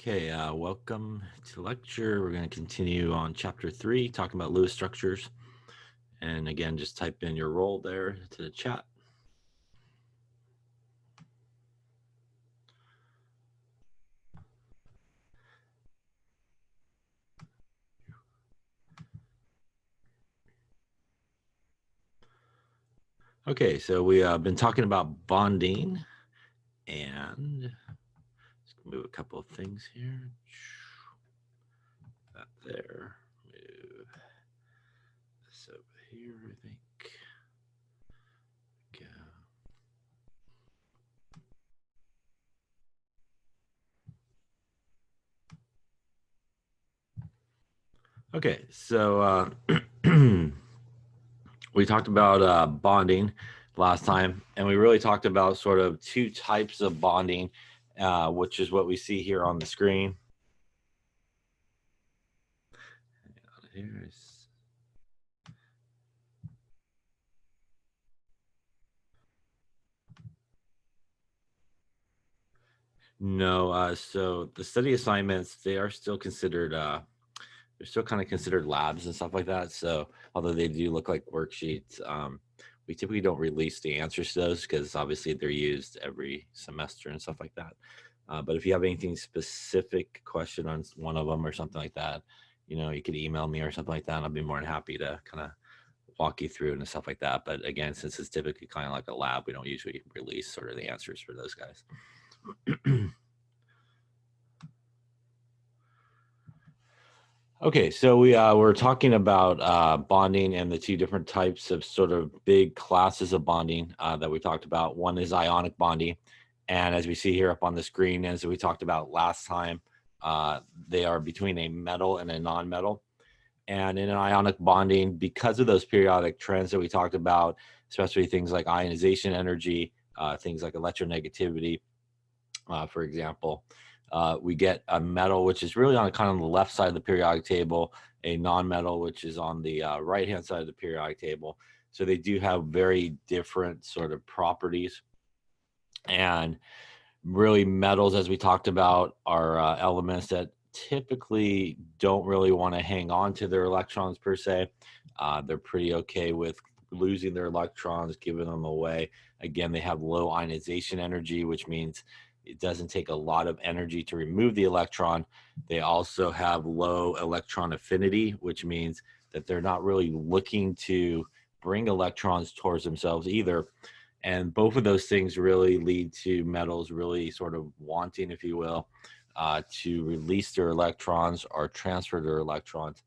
Okay, welcome to lecture. We're going to continue on chapter 3, talking about Lewis structures. And again, just type in your role there to the chat. Okay, so we have been talking about bonding, and let's move a couple of things here. That there, move this over here, I think. Go. Okay, so we talked about bonding last time, and we really talked about sort of two types of bonding, which is what we see here on the screen. Here's no, so the study assignments, they are still considered they're still kind of considered labs and stuff like that. So although they do look like worksheets, we typically don't release the answers to those because obviously they're used every semester and stuff like that. But if you have anything specific question on one of them or something like that, you could email me or something like that, and I'll be more than happy to kind of walk you through and stuff like that. But again, since it's typically kind of like a lab, we don't usually release sort of the answers for those guys. Okay, so we're talking about bonding and the two different types of sort of big classes of bonding that we talked about. One is ionic bonding, and as we see here up on the screen, as we talked about last time, they are between a metal and a non-metal. And in an ionic bonding, because of those periodic trends that we talked about, especially things like ionization energy, things like electronegativity, for example, we get a metal, which is really on kind of the left side of the periodic table, a non-metal, which is on the right-hand side of the periodic table. So they do have very different sort of properties. And really metals, as we talked about, are elements that typically don't really want to hang on to their electrons per se. They're pretty okay with losing their electrons, giving them away. Again, they have low ionization energy, which means it doesn't take a lot of energy to remove the electron. They also have low electron affinity, which means that they're not really looking to bring electrons towards themselves either. And both of those things really lead to metals really sort of wanting, if you will, to release their electrons or transfer their electrons.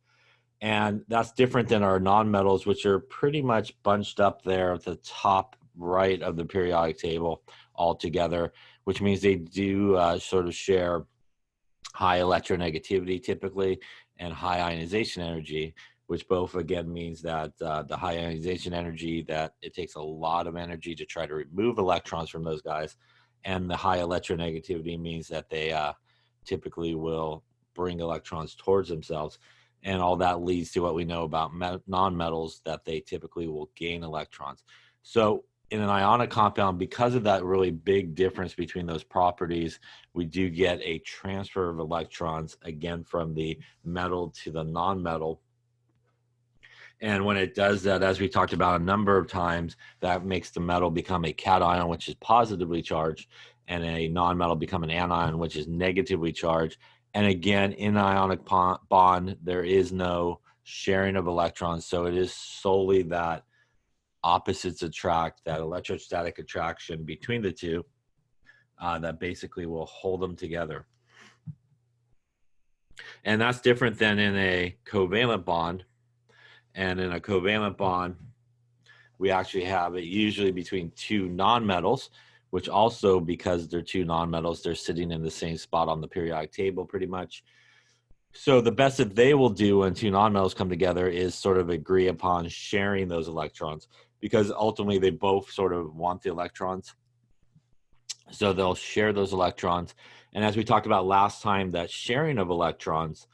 And that's different than our nonmetals, which are pretty much bunched up there at the top right of the periodic table altogether, which means they do sort of share high electronegativity typically and high ionization energy, which both again means that the high ionization energy, that it takes a lot of energy to try to remove electrons from those guys, and the high electronegativity means that they typically will bring electrons towards themselves. And all that leads to what we know about nonmetals, that they typically will gain electrons. So in an ionic compound, because of that really big difference between those properties, we do get a transfer of electrons, again, from the metal to the non-metal. And when it does that, as we talked about a number of times, that makes the metal become a cation, which is positively charged, and a non-metal become an anion, which is negatively charged. And again, in an ionic bond, there is no sharing of electrons. So it is solely that opposites attract, that electrostatic attraction between the two, that basically will hold them together. And that's different than in a covalent bond. And in a covalent bond, we actually have it usually between two nonmetals, which also, because they're two nonmetals, they're sitting in the same spot on the periodic table pretty much. So the best that they will do when two nonmetals come together is sort of agree upon sharing those electrons, because ultimately they both sort of want the electrons. So they'll share those electrons. And as we talked about last time, that sharing of electrons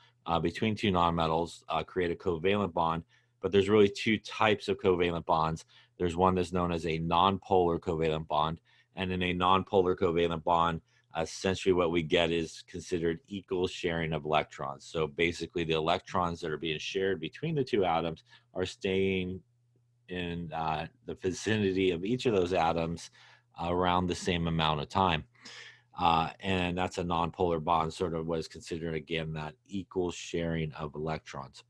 between two nonmetals create a covalent bond. But there's really two types of covalent bonds. There's one that's known as a nonpolar covalent bond. And in a nonpolar covalent bond, essentially what we get is considered equal sharing of electrons. So basically the electrons that are being shared between the two atoms are staying in the vicinity of each of those atoms around the same amount of time. And that's a nonpolar bond, sort of what is considered, again, that equal sharing of electrons.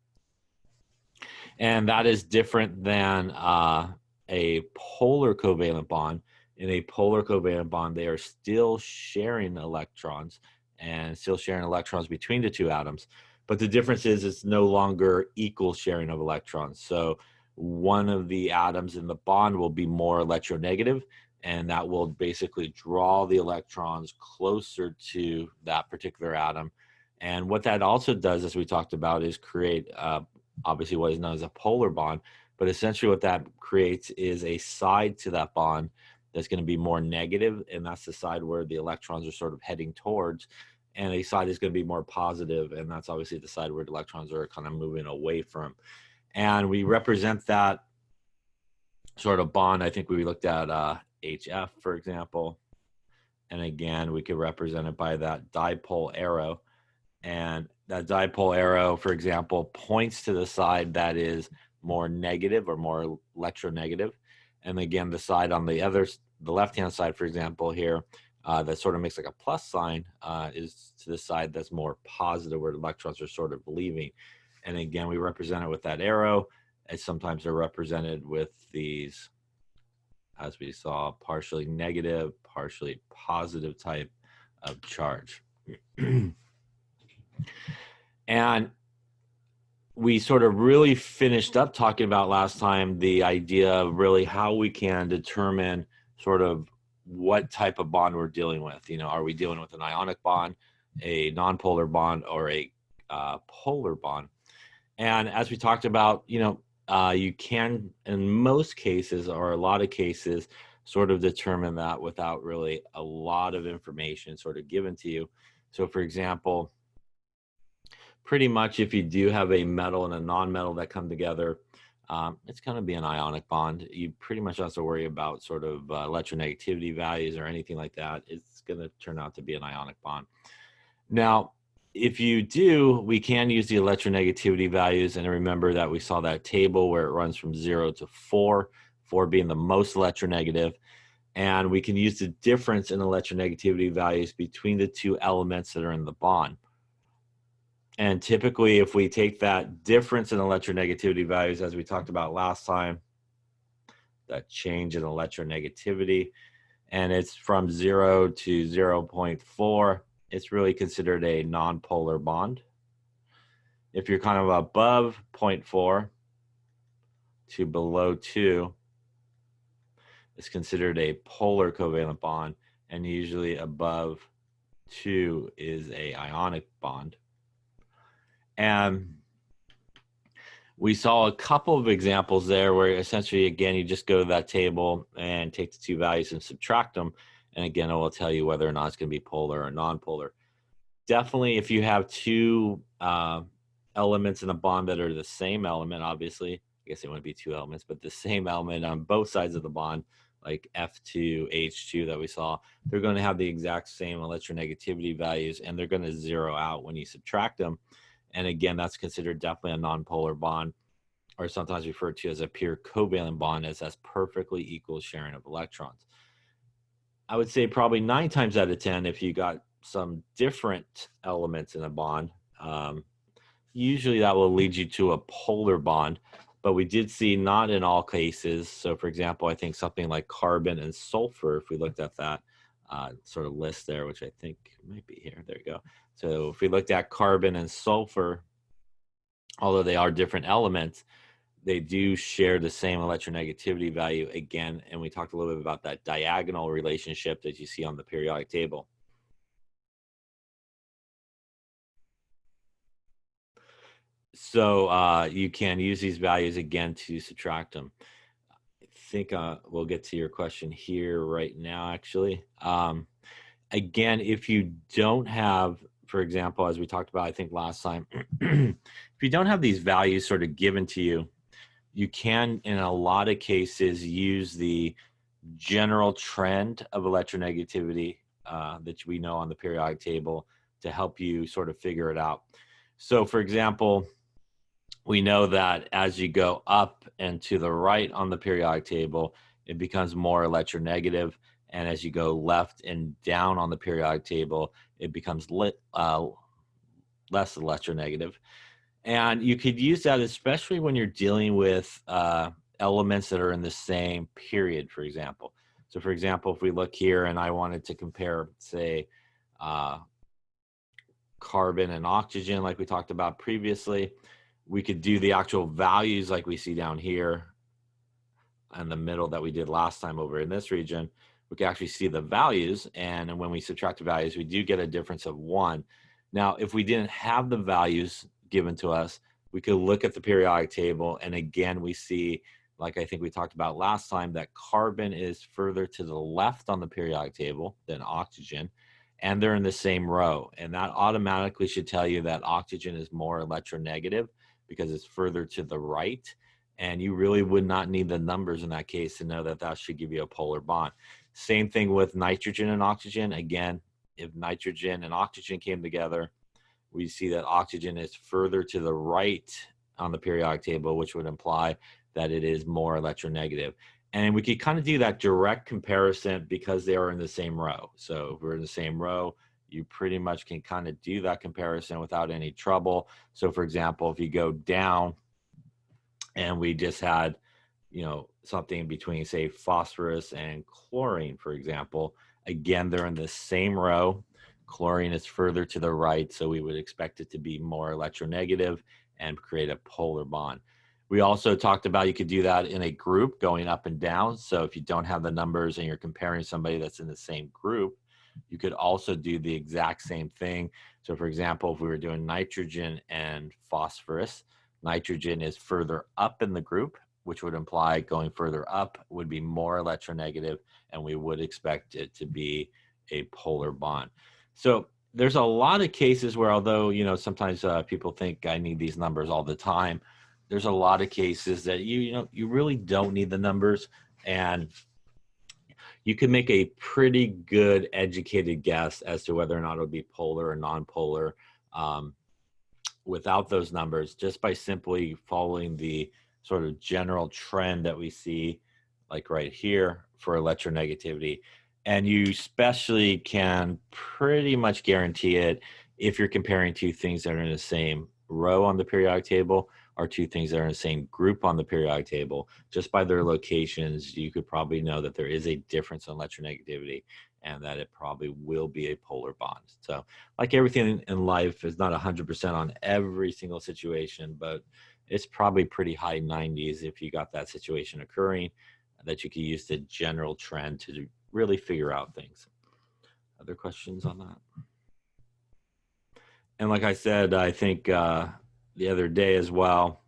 And that is different than a polar covalent bond. In a polar covalent bond, they are still sharing electrons and still sharing electrons between the two atoms. But the difference is it's no longer equal sharing of electrons. So one of the atoms in the bond will be more electronegative, and that will basically draw the electrons closer to that particular atom. And what that also does, as we talked about, is create obviously what is known as a polar bond. But essentially what that creates is a side to that bond that's going to be more negative, and that's the side where the electrons are sort of heading towards, and a side is going to be more positive, and that's obviously the side where the electrons are kind of moving away from. And we represent that sort of bond. I think we looked at HF, for example, and again we could represent it by that dipole arrow. And that dipole arrow, for example, points to the side that is more negative or more electronegative. And again, the side on the left-hand side, for example, here, that sort of makes like a plus sign is to the side that's more positive, where the electrons are sort of leaving. And again, we represent it with that arrow. And sometimes they're represented with these, as we saw, partially negative, partially positive type of charge. And we sort of really finished up talking about last time the idea of really how we can determine sort of what type of bond we're dealing with. You know, are we dealing with an ionic bond, a nonpolar bond, or a polar bond? And as we talked about, you know, you can, in most cases or a lot of cases, sort of determine that without really a lot of information sort of given to you. So for example, pretty much if you do have a metal and a non-metal that come together, it's going to be an ionic bond. You pretty much don't have to worry about sort of electronegativity values or anything like that. It's going to turn out to be an ionic bond. Now, if you do, we can use the electronegativity values. And remember that we saw that table where it runs from 0 to 4, 4 being the most electronegative. And we can use the difference in electronegativity values between the two elements that are in the bond. And typically, if we take that difference in electronegativity values, as we talked about last time, that change in electronegativity, and it's from 0 to 0.4, it's really considered a nonpolar bond. If you're kind of above 0.4 to below 2, it's considered a polar covalent bond, and usually above 2 is a ionic bond. And we saw a couple of examples there where essentially, again, you just go to that table and take the two values and subtract them. And again, it will tell you whether or not it's going to be polar or nonpolar. Definitely, if you have two elements in a bond that are the same element, obviously, I guess it wouldn't be two elements, but the same element on both sides of the bond, like F2, H2 that we saw, they're going to have the exact same electronegativity values, and they're going to zero out when you subtract them. And again, that's considered definitely a nonpolar bond, or sometimes referred to as a pure covalent bond, as that's perfectly equal sharing of electrons. I would say probably 9 times out of 10, if you got some different elements in a bond, usually that will lead you to a polar bond. But we did see not in all cases. So for example, I think something like carbon and sulfur, if we looked at that sort of list there, which I think might be here, there you go. So if we looked at carbon and sulfur, although they are different elements, they do share the same electronegativity value again. And we talked a little bit about that diagonal relationship that you see on the periodic table. So you can use these values again to subtract them. I think we'll get to your question here right now, actually. Again, if you don't have, for example, as we talked about, I think last time, if you don't have these values sort of given to you, you can, in a lot of cases, use the general trend of electronegativity that we know on the periodic table to help you sort of figure it out. So for example, we know that as you go up and to the right on the periodic table, it becomes more electronegative. And as you go left and down on the periodic table, it becomes less electronegative. And you could use that especially when you're dealing with elements that are in the same period, for example. So for example, if we look here and I wanted to compare, say, carbon and oxygen like we talked about previously, we could do the actual values like we see down here in the middle that we did last time over in this region. We can actually see the values, and when we subtract the values, we do get a difference of 1. Now, if we didn't have the values given to us, we could look at the periodic table, and again, we see, like I think we talked about last time, that carbon is further to the left on the periodic table than oxygen, and they're in the same row. And that automatically should tell you that oxygen is more electronegative because it's further to the right. And you really would not need the numbers in that case to know that that should give you a polar bond. Same thing with nitrogen and oxygen. Again, if nitrogen and oxygen came together, we see that oxygen is further to the right on the periodic table, which would imply that it is more electronegative. And we could kind of do that direct comparison because they are in the same row. So if we're in the same row, you pretty much can kind of do that comparison without any trouble. So for example, if you go down and we just had, you know, something between, say, phosphorus and chlorine, for example, again, they're in the same row. Chlorine is further to the right, so we would expect it to be more electronegative and create a polar bond. We also talked about you could do that in a group going up and down. So if you don't have the numbers and you're comparing somebody that's in the same group, you could also do the exact same thing. So for example, if we were doing nitrogen and phosphorus, nitrogen is further up in the group, which would imply going further up would be more electronegative, and we would expect it to be a polar bond. So there's a lot of cases where, although, you know, sometimes people think I need these numbers all the time, there's a lot of cases that you really don't need the numbers, and you can make a pretty good educated guess as to whether or not it'll be polar or non-polar without those numbers, just by simply following the sort of general trend that we see, like right here, for electronegativity. And you especially can pretty much guarantee it if you're comparing two things that are in the same row on the periodic table or two things that are in the same group on the periodic table. Just by their locations, you could probably know that there is a difference in electronegativity and that it probably will be a polar bond. So like everything in life is not 100% on every single situation, but it's probably pretty high 90s if you got that situation occurring, that you could use the general trend to really figure out things. Other questions on that? And like I said, I think the other day as well,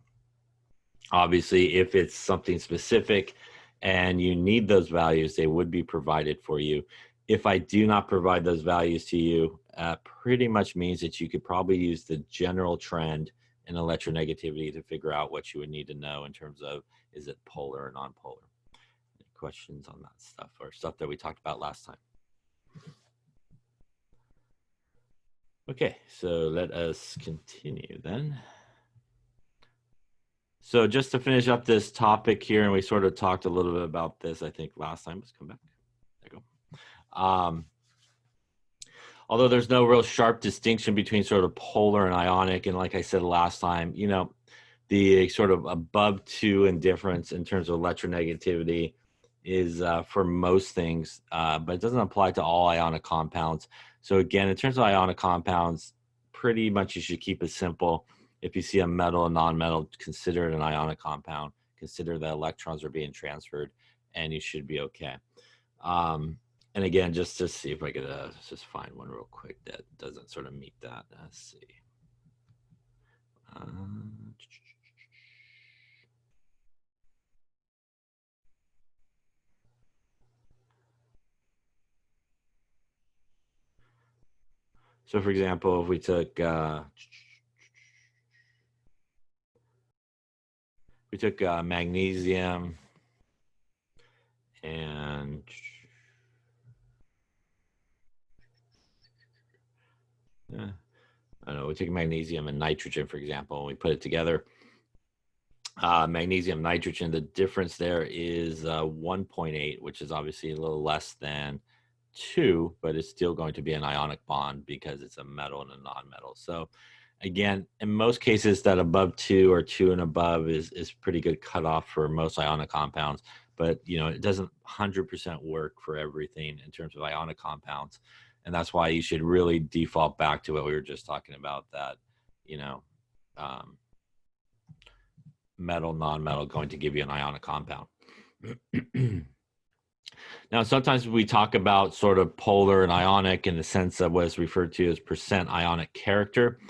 obviously, if it's something specific and you need those values, they would be provided for you. If I do not provide those values to you, pretty much means that you could probably use the general trend in electronegativity to figure out what you would need to know in terms of, is it polar or non-polar? Any questions on that stuff or stuff that we talked about last time? Okay, so let us continue then. So just to finish up this topic here, and we sort of talked a little bit about this, I think, last time. Let's come back. There you go. Although there's no real sharp distinction between sort of polar and ionic, and like I said last time, you know, the sort of above 2 indifference in terms of electronegativity is for most things, but it doesn't apply to all ionic compounds. So again, in terms of ionic compounds, pretty much you should keep it simple. If you see a metal and non-metal, consider it an ionic compound. Consider that electrons are being transferred, and you should be okay. And again, just to see if I could just find one real quick that doesn't sort of meet that. Let's see. So for example, if we took magnesium and we take magnesium and nitrogen, for example, and we put it together. Magnesium, nitrogen, the difference there is 1.8, which is obviously a little less than 2, but it's still going to be an ionic bond because it's a metal and a non-metal. So again, in most cases, that above 2 or 2 and above is pretty good cutoff for most ionic compounds. But it doesn't 100% work for everything in terms of ionic compounds, and that's why you should really default back to what we were just talking about. That metal, non-metal going to give you an ionic compound. Now, sometimes we talk about sort of polar and ionic in the sense of what is referred to as percent ionic character.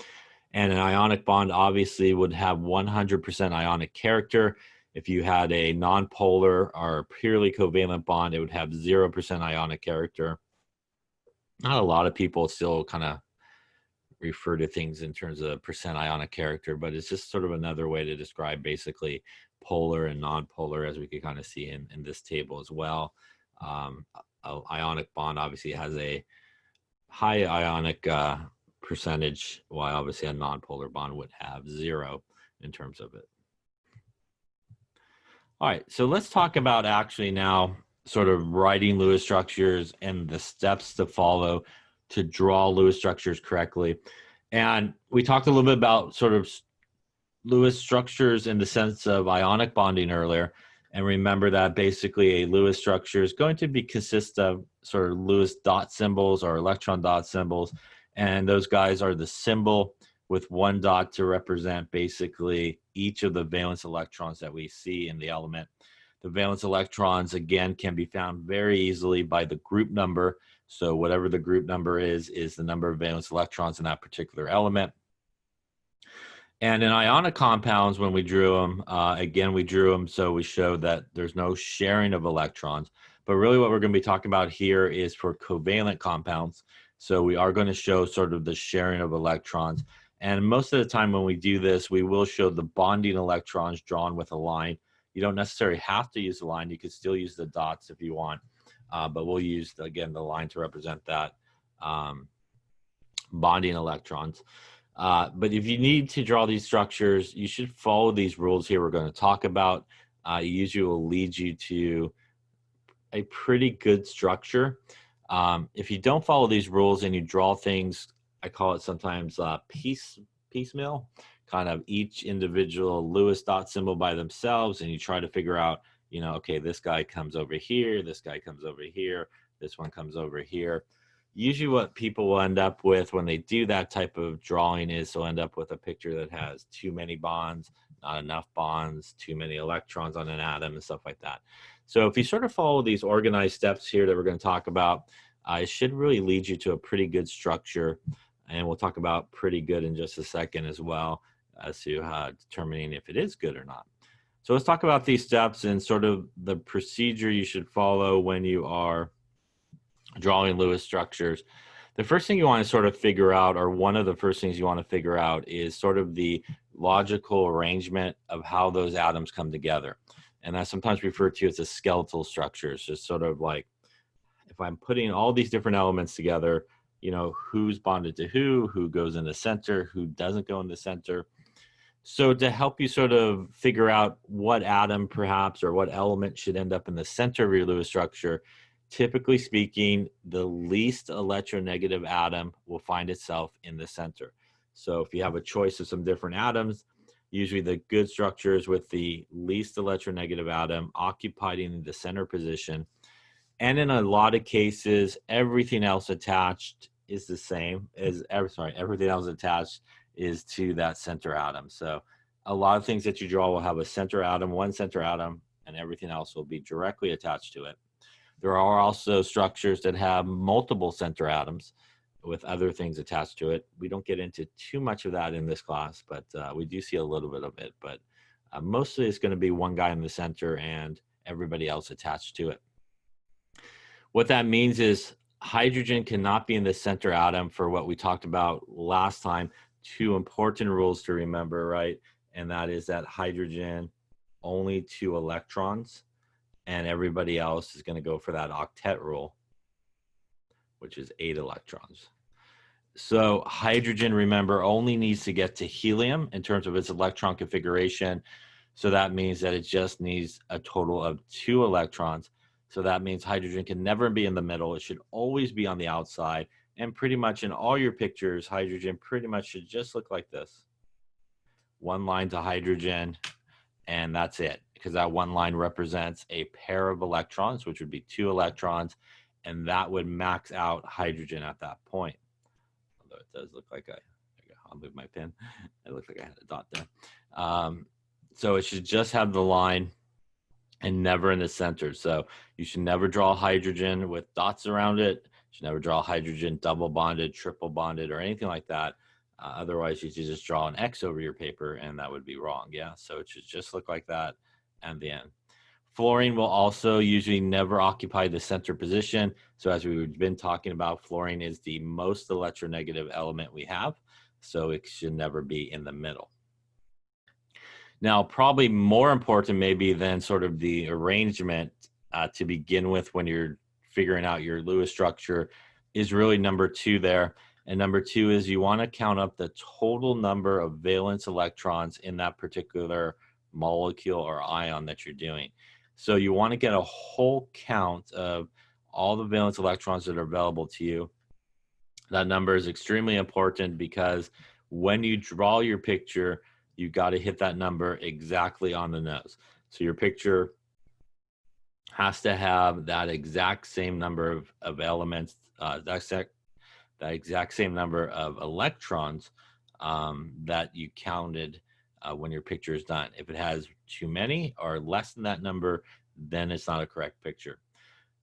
And an ionic bond obviously would have 100% ionic character. If you had a nonpolar or purely covalent bond, it would have 0% ionic character. Not a lot of people still kind of refer to things in terms of percent ionic character, but it's just sort of another way to describe basically polar and nonpolar, as we can kind of see in this table as well. An ionic bond obviously has a high ionic percentage, while obviously a nonpolar bond would have 0 in terms of it. All right, so let's talk about actually now sort of writing Lewis structures and the steps to follow to draw Lewis structures correctly. And we talked a little bit about sort of Lewis structures in the sense of ionic bonding earlier. And remember that basically a Lewis structure is going to consist of sort of Lewis dot symbols or electron dot symbols. And those guys are the symbol with one dot to represent basically each of the valence electrons that we see in the element. The valence electrons, again, can be found very easily by the group number. So whatever the group number is the number of valence electrons in that particular element. And in ionic compounds, when we drew them, again, we drew them so we show that there's no sharing of electrons. But really what we're going to be talking about here is for covalent compounds. So we are going to show sort of the sharing of electrons. And most of the time when we do this, we will show the bonding electrons drawn with a line. You don't necessarily have to use the line. You could still use the dots if you want. But we'll use, again, the line to represent that bonding electrons. But if you need to draw these structures, you should follow these rules here we're going to talk about. Usually will lead you to a pretty good structure. If you don't follow these rules and you draw things, I call it sometimes piecemeal, kind of each individual Lewis dot symbol by themselves, and you try to figure out, okay, this guy comes over here, this guy comes over here, this one comes over here. Usually what people will end up with when they do that type of drawing is they'll end up with a picture that has too many bonds, not enough bonds, too many electrons on an atom and stuff like that. So if you sort of follow these organized steps here that we're going to talk about, it should really lead you to a pretty good structure. And we'll talk about pretty good in just a second as well as to determining if it is good or not. So let's talk about these steps and sort of the procedure you should follow when you are drawing Lewis structures. The first thing you want to sort of figure out, or one of the first things you want to figure out, is sort of the logical arrangement of how those atoms come together. And that's sometimes referred to as a skeletal structure. It's just sort of like, if I'm putting all these different elements together, who's bonded to who goes in the center, who doesn't go in the center. So to help you sort of figure out what atom perhaps or what element should end up in the center of your Lewis structure, typically speaking, the least electronegative atom will find itself in the center. So if you have a choice of some different atoms, usually the good structures with the least electronegative atom occupying the center position. And in a lot of cases, everything else attached is the same as, everything else attached is to that center atom. So a lot of things that you draw will have a center atom, one center atom, and everything else will be directly attached to it. There are also structures that have multiple center atoms with other things attached to it. We don't get into too much of that in this class, but we do see a little bit of it. But mostly it's going to be one guy in the center and everybody else attached to it. What that means is hydrogen cannot be in the center atom for what we talked about last time. 2 important rules to remember, right? And that is that hydrogen, only 2 electrons, and everybody else is going to go for that octet rule, which is 8 electrons. So hydrogen, remember, only needs to get to helium in terms of its electron configuration. So that means that it just needs a total of 2 electrons. So that means hydrogen can never be in the middle. It should always be on the outside. And pretty much in all your pictures, hydrogen pretty much should just look like this. One line to hydrogen, and that's it. Because that one line represents a pair of electrons, which would be 2 electrons. And that would max out hydrogen at that point. Although it does look like I'll move my pen. It looks like I had a dot there. So it should just have the line and never in the center. So you should never draw hydrogen with dots around it. You should never draw hydrogen double bonded, triple bonded, or anything like that. Otherwise, you should just draw an X over your paper, and that would be wrong. Yeah, so it should just look like that and the end. Fluorine will also usually never occupy the center position. So as we've been talking about, fluorine is the most electronegative element we have. So it should never be in the middle. Now, probably more important maybe than sort of the arrangement to begin with when you're figuring out your Lewis structure is really number 2 there. And number 2 is you want to count up the total number of valence electrons in that particular molecule or ion that you're doing. So you want to get a whole count of all the valence electrons that are available to you. That number is extremely important because when you draw your picture, you got to hit that number exactly on the nose. So your picture has to have that exact same number of elements, that exact same number of electrons that you counted when your picture is done. If it has too many or less than that number, then it's not a correct picture.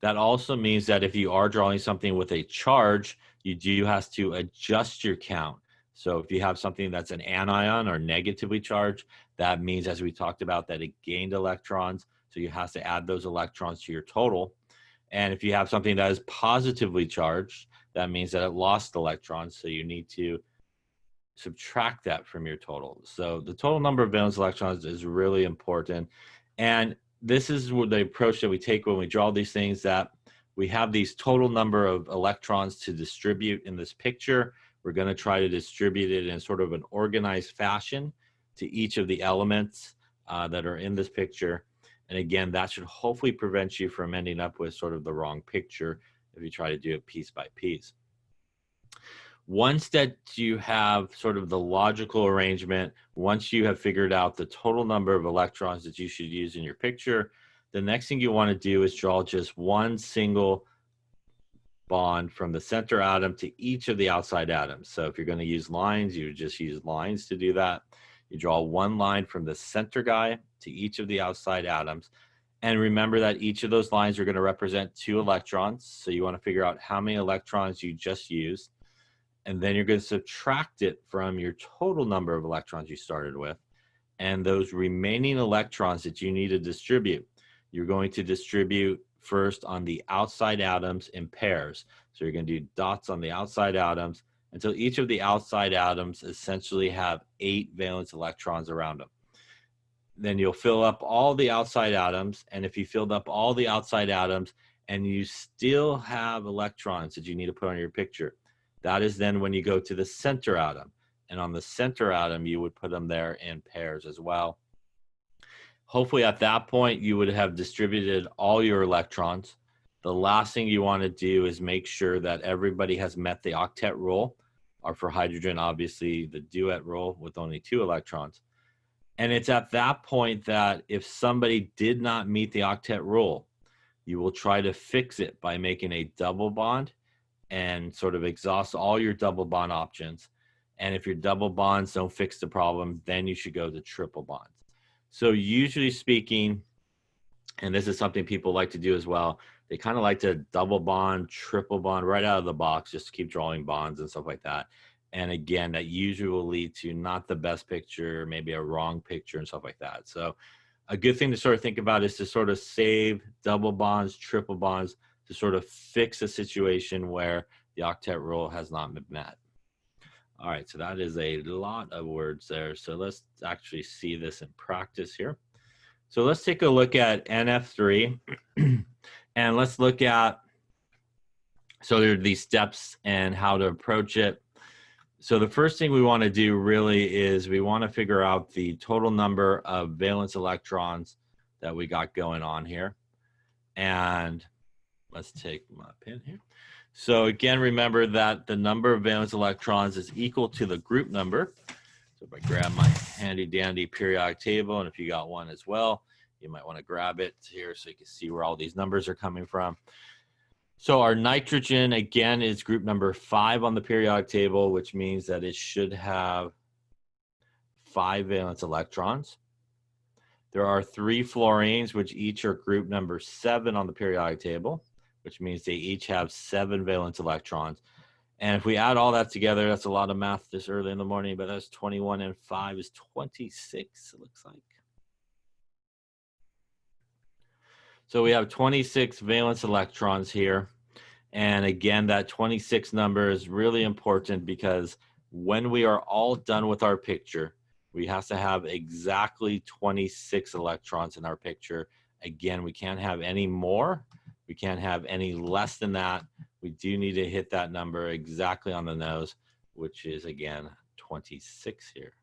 That also means that if you are drawing something with a charge, you do have to adjust your count. So if you have something that's an anion or negatively charged, that means, as we talked about, that it gained electrons. So you have to add those electrons to your total. And if you have something that is positively charged, that means that it lost electrons. So you need to subtract that from your total. So the total number of valence electrons is really important. And this is the approach that we take when we draw these things, that we have these total number of electrons to distribute in this picture. We're going to try to distribute it in sort of an organized fashion to each of the elements that are in this picture. And again, that should hopefully prevent you from ending up with sort of the wrong picture if you try to do it piece by piece. Once that you have sort of the logical arrangement, once you have figured out the total number of electrons that you should use in your picture, the next thing you want to do is draw just one single bond from the center atom to each of the outside atoms. So if you're going to use lines, you just use lines to do that. You draw one line from the center guy to each of the outside atoms. And remember that each of those lines are going to represent 2 electrons. So you want to figure out how many electrons you just used. And then you're going to subtract it from your total number of electrons you started with. And those remaining electrons that you need to distribute, you're going to distribute first on the outside atoms in pairs. So you're going to do dots on the outside atoms until each of the outside atoms essentially have 8 valence electrons around them. Then you'll fill up all the outside atoms. And if you filled up all the outside atoms and you still have electrons that you need to put on your picture, that is then when you go to the center atom. And on the center atom, you would put them there in pairs as well. Hopefully at that point, you would have distributed all your electrons. The last thing you want to do is make sure that everybody has met the octet rule, or for hydrogen, obviously the duet rule with only 2 electrons. And it's at that point that if somebody did not meet the octet rule, you will try to fix it by making a double bond and sort of exhaust all your double bond options. And if your double bonds don't fix the problem, then you should go to triple bonds. So usually speaking, and this is something people like to do as well, they kind of like to double bond, triple bond right out of the box, just to keep drawing bonds and stuff like that. And again, that usually will lead to not the best picture, maybe a wrong picture and stuff like that. So a good thing to sort of think about is to sort of save double bonds, triple bonds, to sort of fix a situation where the octet rule has not been met. All right, so that is a lot of words there. So let's actually see this in practice here. So let's take a look at NF3 and let's look at, so there are these steps and how to approach it. So the first thing we want to do really is we want to figure out the total number of valence electrons that we got going on here. And let's take my pen here. So again, remember that the number of valence electrons is equal to the group number. So if I grab my handy dandy periodic table, and if you got one as well, you might want to grab it here so you can see where all these numbers are coming from. So our nitrogen, again, is group number 5 on the periodic table, which means that it should have 5 valence electrons. There are 3 fluorines, which each are group number 7 on the periodic table, which means they each have 7 valence electrons. And if we add all that together, that's a lot of math this early in the morning, but that's 21 and 5 is 26, it looks like. So we have 26 valence electrons here. And again, that 26 number is really important because when we are all done with our picture, we have to have exactly 26 electrons in our picture. Again, we can't have any more. We can't have any less than that. We do need to hit that number exactly on the nose, which is, again, 26 here.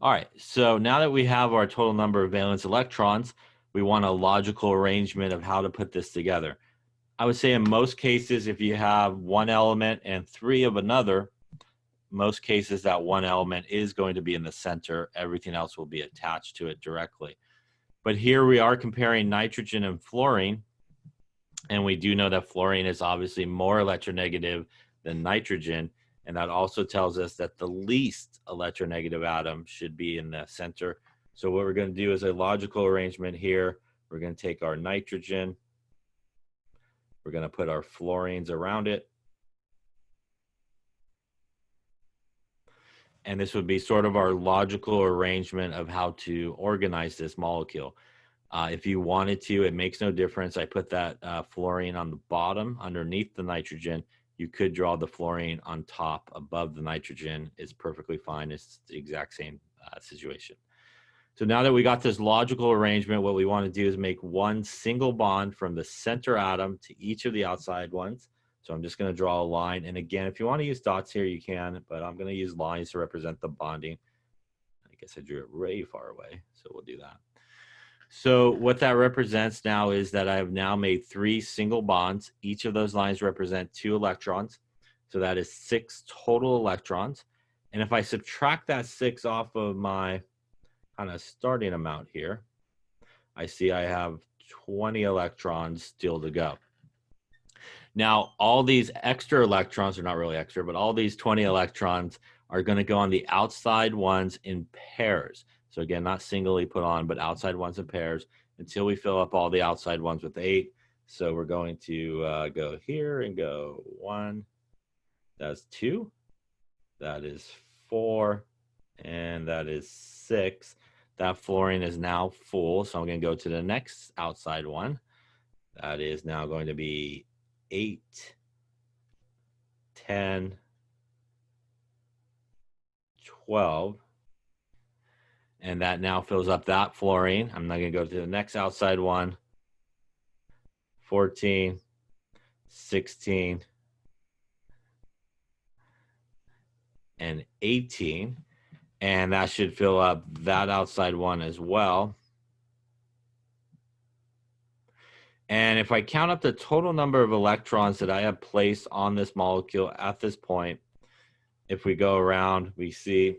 All right, so now that we have our total number of valence electrons, we want a logical arrangement of how to put this together. I would say in most cases, if you have one element and 3 of another, most cases that one element is going to be in the center. Everything else will be attached to it directly. But here we are comparing nitrogen and fluorine, and we do know that fluorine is obviously more electronegative than nitrogen, and that also tells us that the least electronegative atom should be in the center. So what we're going to do is a logical arrangement here. We're going to take our nitrogen. We're going to put our fluorines around it. And this would be sort of our logical arrangement of how to organize this molecule. If you wanted to, it makes no difference. I put that fluorine on the bottom underneath the nitrogen. You could draw the fluorine on top above the nitrogen. It's perfectly fine. It's the exact same situation. So now that we got this logical arrangement, what we want to do is make one single bond from the center atom to each of the outside ones. So I'm just going to draw a line. And again, if you want to use dots here, you can, but I'm going to use lines to represent the bonding. I guess I drew it way far away, so we'll do that. So what that represents now is that I have now made 3 single bonds. Each of those lines represent 2 electrons. So that is 6 total electrons. And if I subtract that 6 off of my kind of starting amount here, I see I have 20 electrons still to go. Now, all these extra electrons are not really extra, but all these 20 electrons are going to go on the outside ones in pairs. So again, not singly put on, but outside ones in pairs until we fill up all the outside ones with 8. So we're going to go here and go 1, that's 2, that is 4, and that is 6. That fluorine is now full, so I'm going to go to the next outside one. That is now going to be 8, 10, 12. And that now fills up that fluorine. I'm now going to go to the next outside one. 14, 16, and 18. And that should fill up that outside one as well. And if I count up the total number of electrons that I have placed on this molecule at this point, if we go around, we see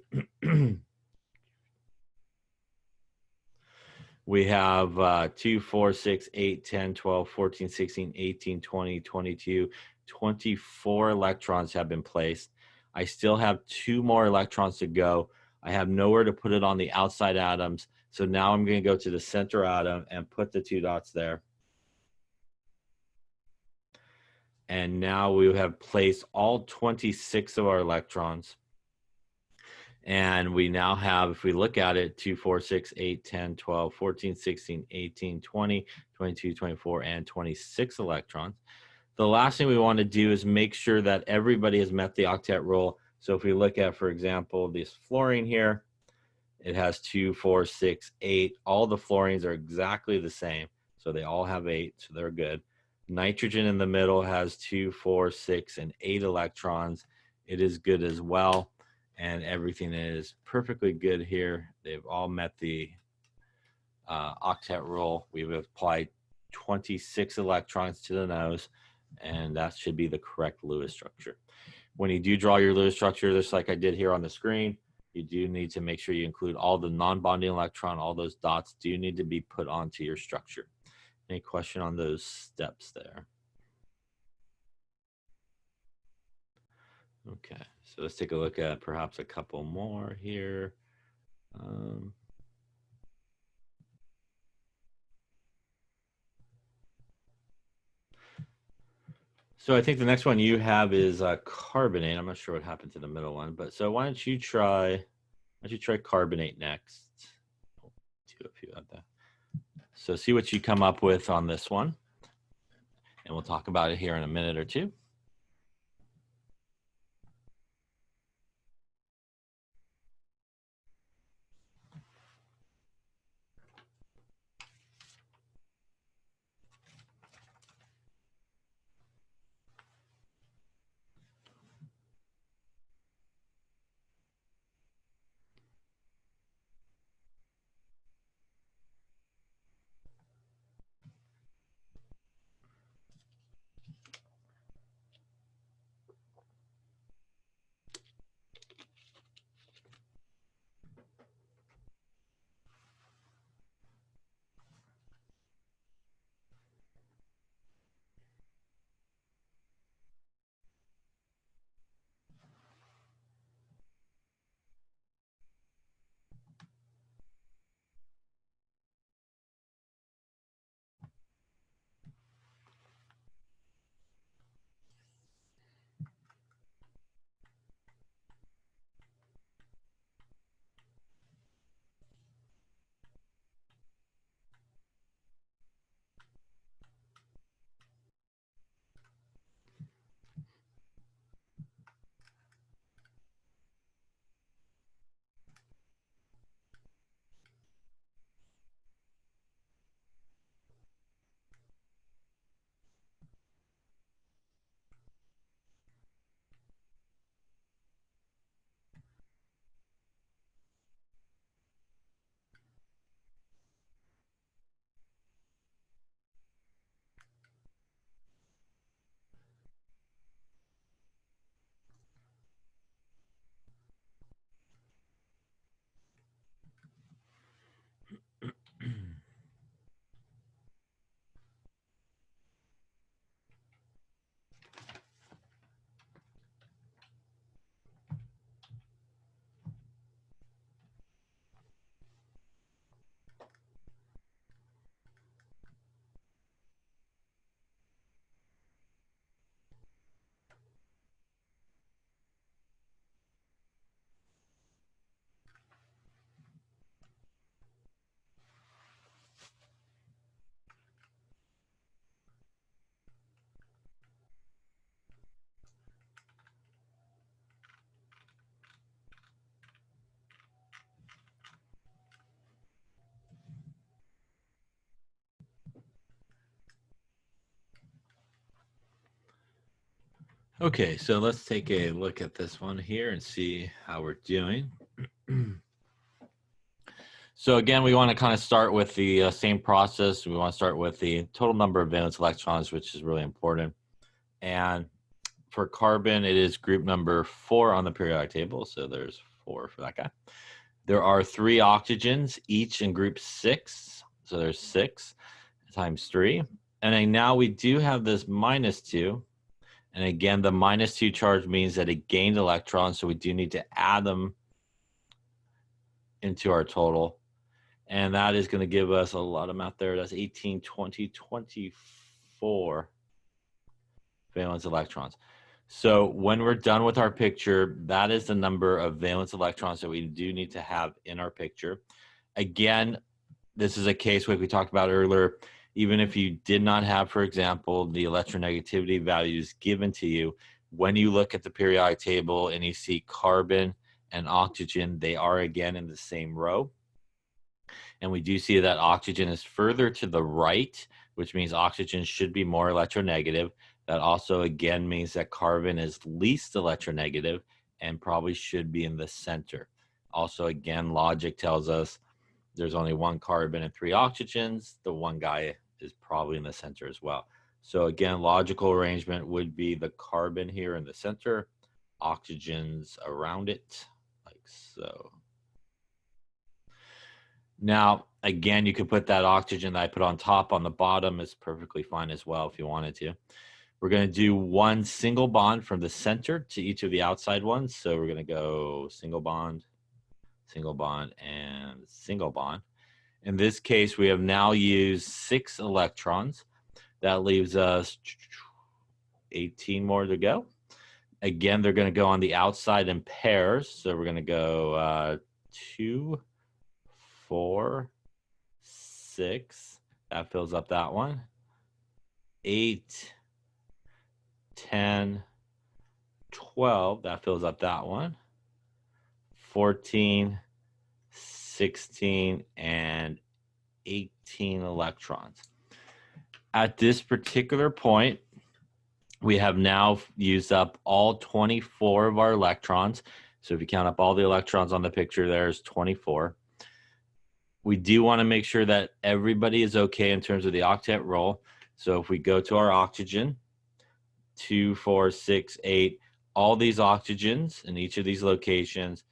we have 2, 4, 6, 8, 10, 12, 14, 16, 18, 20, 22, 24 electrons have been placed. I still have 2 more electrons to go. I have nowhere to put it on the outside atoms. So now I'm going to go to the center atom and put the 2 dots there. And now we have placed all 26 of our electrons. And we now have, if we look at it, 2, 4, 6, 8, 10, 12, 14, 16, 18, 20, 22, 24, and 26 electrons. The last thing we want to do is make sure that everybody has met the octet rule. So if we look at, for example, this fluorine here, it has 2, 4, 6, 8. All the fluorines are exactly the same. So they all have 8, so they're good. Nitrogen in the middle has 2, 4, 6, and 8 electrons. It is good as well, and everything is perfectly good here. They've all met the octet rule. We've applied 26 electrons to the nose, and that should be the correct Lewis structure. When you do draw your Lewis structure, just like I did here on the screen, you do need to make sure you include all the non-bonding electron. All those dots do need to be put onto your structure. Any question on those steps there? Okay, so let's take a look at perhaps a couple more here. So I think the next one you have is carbonate. I'm not sure what happened to the middle one, but so why don't you try carbonate next? If you have that. So see what you come up with on this one, and we'll talk about it here in a minute or two. Okay, so let's take a look at this one here and see how we're doing. So again, we want to kind of start with the same process. We want to start with the total number of valence electrons, which is really important. And for carbon, it is group number 4 on the periodic table. So there's 4 for that guy. There are 3 oxygens, each in group 6. So there's 6 times 3. And then now we do have this -2. And again, the -2 charge means that it gained electrons. So we do need to add them into our total. And that is going to give us a lot of math there. That's 18, 20, 24 valence electrons. So when we're done with our picture, that is the number of valence electrons that we do need to have in our picture. Again, this is a case like we talked about earlier. Even if you did not have, for example, the electronegativity values given to you, when you look at the periodic table and you see carbon and oxygen, they are again in the same row. And we do see that oxygen is further to the right which means oxygen should be more electronegative. That also again means that carbon is least electronegative and probably should be in the center. Also, again, logic tells us there's only one carbon and 3 oxygens. The one guy is probably in the center as well. So again, logical arrangement would be the carbon here in the center, oxygens around it, like so. Now, again, you could put that oxygen that I put on top on the bottom. Is perfectly fine as well if you wanted to. We're going to do one single bond from the center to each of the outside ones. So we're going to go single bond, and single bond. In this case, we have now used 6 electrons. That leaves us 18 more to go. Again, they're going to go on the outside in pairs. So we're going to go 2, 4, 6. That fills up that one. 8, 10, 12. That fills up that one. 14, 16, and 18 electrons. At this particular point, we have now used up all 24 of our electrons. So if you count up all the electrons on the picture, there's 24. We do want to make sure that everybody is okay in terms of the octet rule. So if we go to our oxygen, 2, 4, 6, 8, all these oxygens in each of these locations,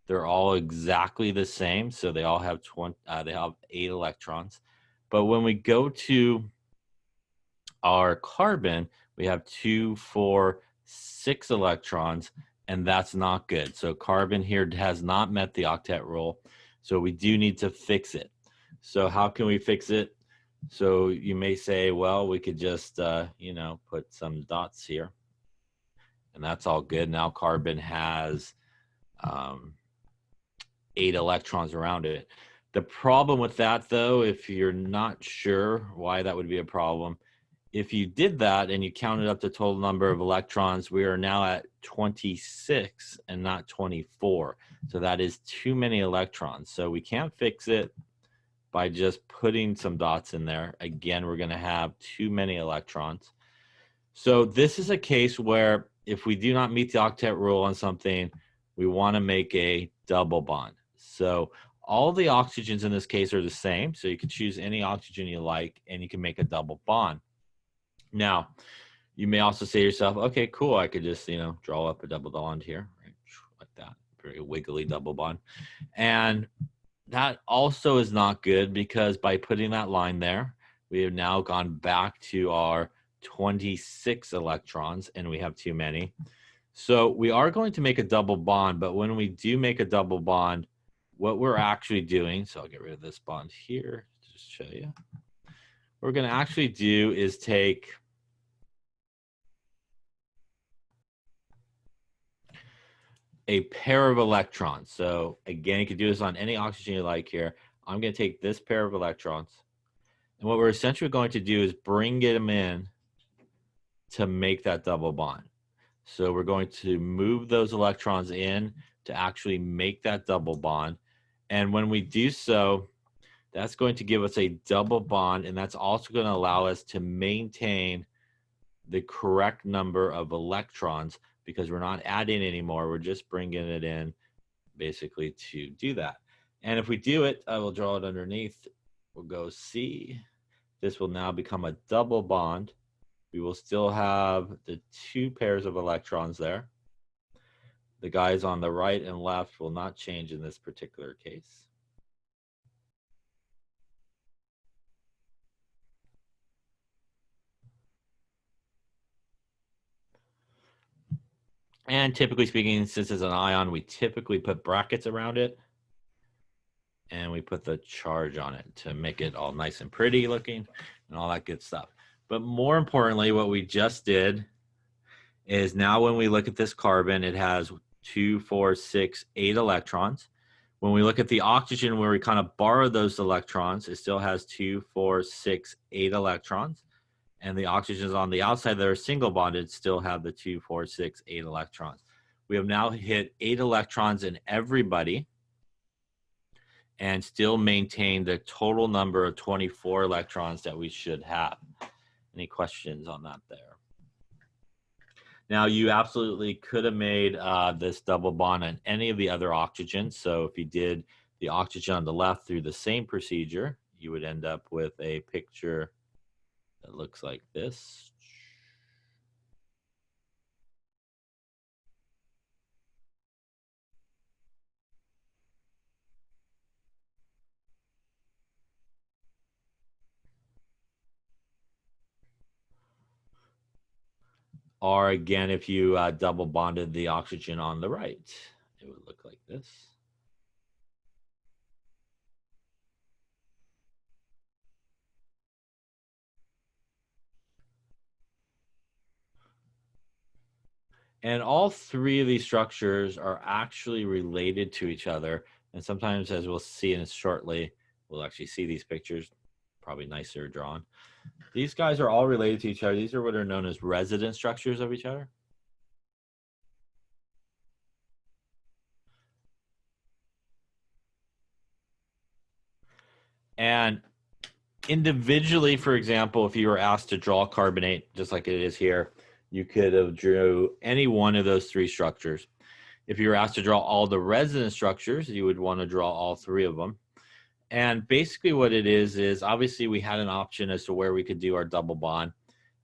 they're all exactly the same. So they all have 8 electrons. But when we go to our carbon, we have 2, 4, 6 electrons, and that's not good. So carbon here has not met the octet rule. So we do need to fix it. So how can we fix it? So you may say, well, we could just, put some dots here. And that's all good. Now carbon has 8 electrons around it. The problem with that, though, if you're not sure why that would be a problem, if you did that and you counted up the total number of electrons, we are now at 26 and not 24. So that is too many electrons. So we can't fix it by just putting some dots in there. Again, we're going to have too many electrons. So this is a case where if we do not meet the octet rule on something, we want to make a double bond. So all the oxygens in this case are the same. So you can choose any oxygen you like, and you can make a double bond. Now, you may also say to yourself, okay, cool, I could just, draw up a double bond here, right? Like that, very wiggly double bond. And that also is not good, because by putting that line there, we have now gone back to our 26 electrons, and we have too many. So we are going to make a double bond, but when we do make a double bond, what we're actually doing, so I'll get rid of this bond here, just show you. What we're going to actually do is take a pair of electrons. So again, you can do this on any oxygen you like here. I'm going to take this pair of electrons, and what we're essentially going to do is bring them in to make that double bond. So we're going to move those electrons in to actually make that double bond. And when we do so, that's going to give us a double bond, and that's also going to allow us to maintain the correct number of electrons, because we're not adding anymore. We're just bringing it in basically to do that. And if we do it, I will draw it underneath. We'll go C. This will now become a double bond. We will still have the 2 pairs of electrons there. The guys on the right and left will not change in this particular case. And typically speaking, since it's an ion, we typically put brackets around it, and we put the charge on it to make it all nice and pretty looking and all that good stuff. But more importantly, what we just did is now when we look at this carbon, it has 2, 4, 6, 8 electrons. When we look at the oxygen, where we kind of borrow those electrons, it still has 2, 4, 6, 8 electrons. And the oxygens on the outside that are single bonded still have the 2, 4, 6, 8 electrons. We have now hit 8 electrons in everybody. and still maintain the total number of 24 electrons that we should have. Any questions on that there? Now, you absolutely could have made this double bond on any of the other oxygens. So if you did the oxygen on the left through the same procedure, you would end up with a picture that looks like this. Or again, if you double bonded the oxygen on the right, it would look like this. And all three of these structures are actually related to each other. And sometimes, as we'll see in shortly, we'll actually see these pictures, probably nicer drawn. These guys are all related to each other. These are what are known as resident structures of each other. And individually, for example, if you were asked to draw carbonate, just like it is here, you could have drew any one of those three structures. If you were asked to draw all the resident structures, you would want to draw all three of them. And basically what it is obviously we had an option as to where we could do our double bond.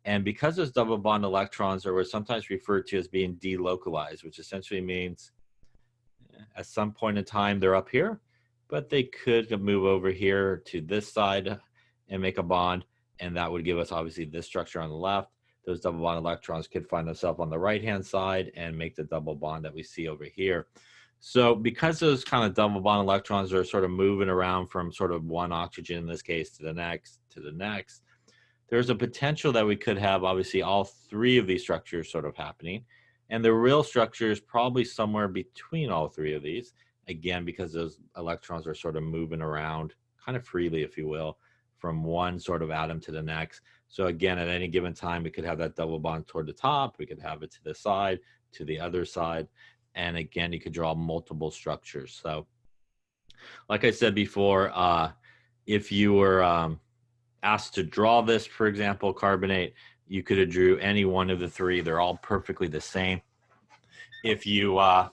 And because those double bond electrons are sometimes referred to as being delocalized, which essentially means at some point in time they're up here, but they could move over here to this side and make a bond. And that would give us obviously this structure on the left. Those double bond electrons could find themselves on the right-hand side and make the double bond that we see over here. So because those kind of double bond electrons are sort of moving around from sort of one oxygen in this case to the next, there's a potential that we could have obviously all three of these structures sort of happening. And the real structure is probably somewhere between all three of these, again, because those electrons are sort of moving around kind of freely, if you will, from one sort of atom to the next. So again, at any given time, we could have that double bond toward the top, we could have it to the side, to the other side. And again, you could draw multiple structures. So like I said before, if you were asked to draw this, for example, carbonate, you could have drew any one of the three. They're all perfectly the same. If you were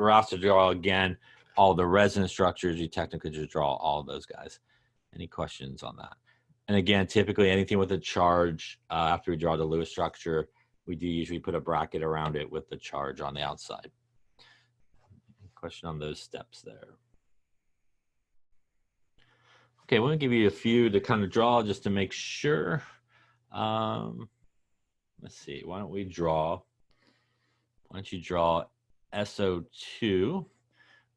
asked to draw, again, all the resident structures, you technically just draw all of those guys. Any questions on that? And again, typically anything with a charge, after we draw the Lewis structure, we do usually put a bracket around it with the charge on the outside. Question on those steps there. Okay, we're going to give you a few to kind of draw just to make sure. Let's see, why don't you draw SO2?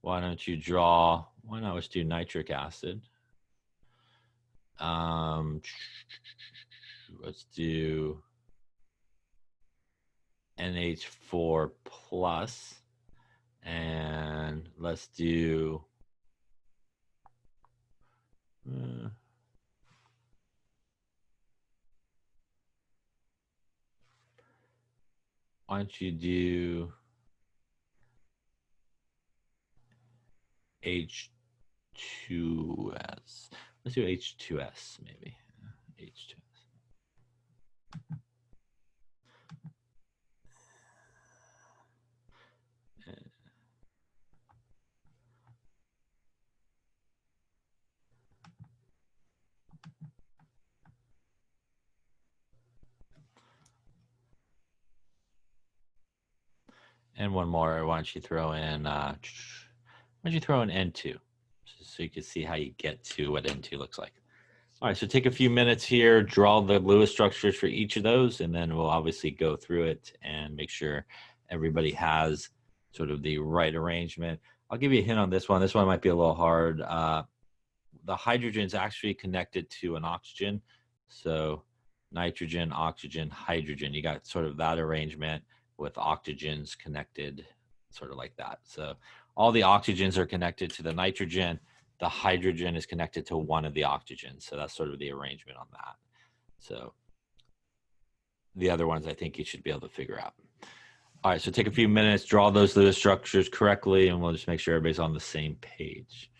Why don't let's do nitric acid. Let's do NH4 plus, and let's do why don't you do H2S? Let's do H2S maybe. H2S. And one more. Why don't you throw in N2, so you can see how you get to what N2 looks like. All right, so take a few minutes here, draw the Lewis structures for each of those, and then we'll obviously go through it and make sure everybody has sort of the right arrangement. I'll give you a hint on this one. This one might be a little hard. The hydrogen is actually connected to an oxygen. So nitrogen, oxygen, hydrogen. You got sort of that arrangement with oxygens connected sort of like that. So all the oxygens are connected to the nitrogen. The hydrogen is connected to one of the oxygens. So that's sort of the arrangement on that. So the other ones I think you should be able to figure out. All right, so take a few minutes, draw those Lewis structures correctly, and we'll just make sure everybody's on the same page.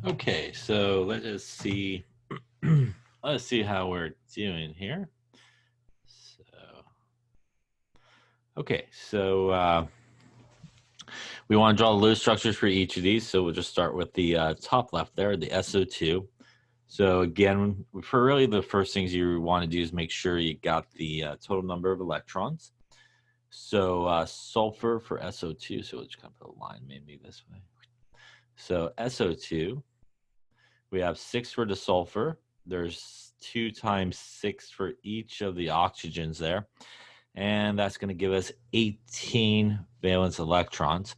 Okay, so let us see. Let's see how we're doing here. So, okay, so we want to draw the Lewis structures for each of these. So we'll just start with the top left there, the SO2. So again, for really the first things you want to do is make sure you got the total number of electrons. So sulfur for SO2. So we'll just kind of put a line maybe this way. So SO2, we have 6 for the sulfur. There's 2 times 6 for each of the oxygens there. And that's going to give us 18 valence electrons.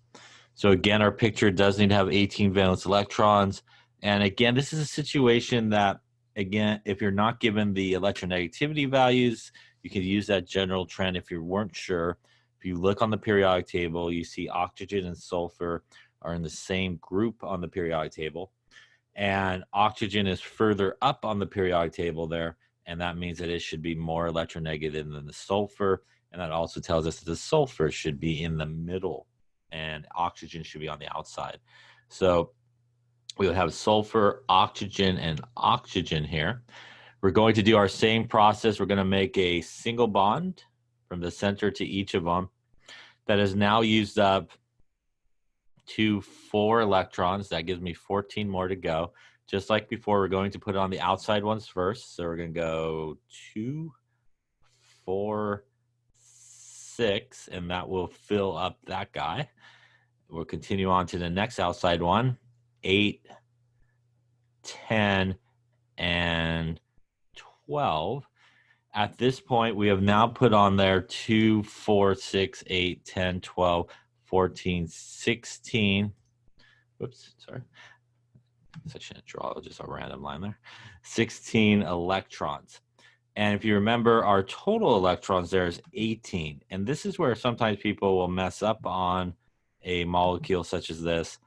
So again, our picture does need to have 18 valence electrons. And again, this is a situation that, again, if you're not given the electronegativity values, you can use that general trend if you weren't sure. If you look on the periodic table, you see oxygen and sulfur are in the same group on the periodic table. And oxygen is further up on the periodic table there. And that means that it should be more electronegative than the sulfur. And that also tells us that the sulfur should be in the middle and oxygen should be on the outside. So we would have sulfur, oxygen, and oxygen here. We're going to do our same process. We're going to make a single bond from the center to each of them that has now used up 4 electrons. That gives me 14 more to go. Just like before, we're going to put on the outside ones first. So we're going to go 2, 4, 6, and that will fill up that guy. We'll continue on to the next outside one, 8, 10, and 12. At this point, we have now put on there 2, 4, 6, 8, 10, 12, 14, 16. Whoops, sorry. So I shouldn't draw just a random line there. 16 electrons. And if you remember, our total electrons there is 18. And this is where sometimes people will mess up on a molecule such as this.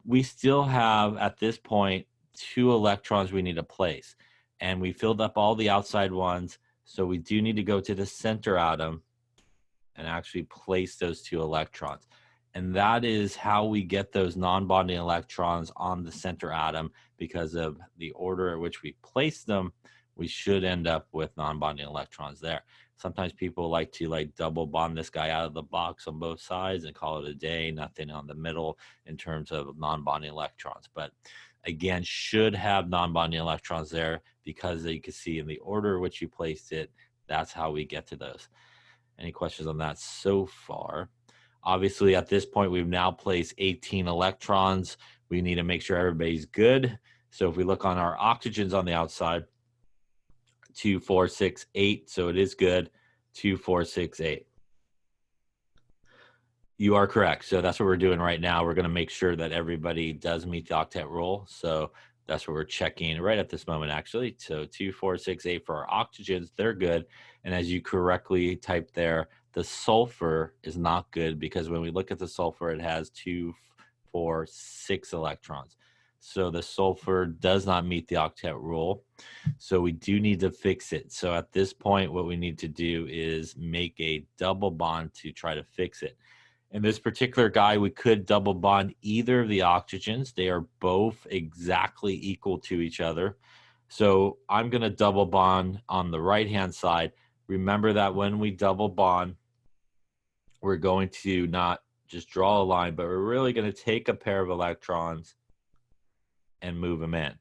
We still have, at this point, 2 electrons we need to place. And we filled up all the outside ones. So we do need to go to the center atom and actually place those 2 electrons. And that is how we get those non-bonding electrons on the center atom. Because of the order at which we place them, we should end up with non-bonding electrons there. Sometimes people like to double bond this guy out of the box on both sides and call it a day, nothing on the middle in terms of non-bonding electrons. But again, should have non-bonding electrons there because you can see in the order in which you placed it, that's how we get to those. Any questions on that so far? Obviously, at this point, we've now placed 18 electrons. We need to make sure everybody's good. So if we look on our oxygens on the outside, 2, 4, 6, 8. So it is good. 2, 4, 6, 8. You are correct. So that's what we're doing right now. We're going to make sure that everybody does meet the octet rule. So that's what we're checking right at this moment, actually. So 2, 4, 6, 8 for our oxygens, they're good. And as you correctly typed there, the sulfur is not good because when we look at the sulfur, it has 2, 4, 6 electrons. So the sulfur does not meet the octet rule. So we do need to fix it. So at this point, what we need to do is make a double bond to try to fix it. In this particular guy, we could double bond either of the oxygens. They are both exactly equal to each other. So I'm going to double bond on the right-hand side. Remember that when we double bond, we're going to not just draw a line, but we're really going to take a pair of electrons and move them in.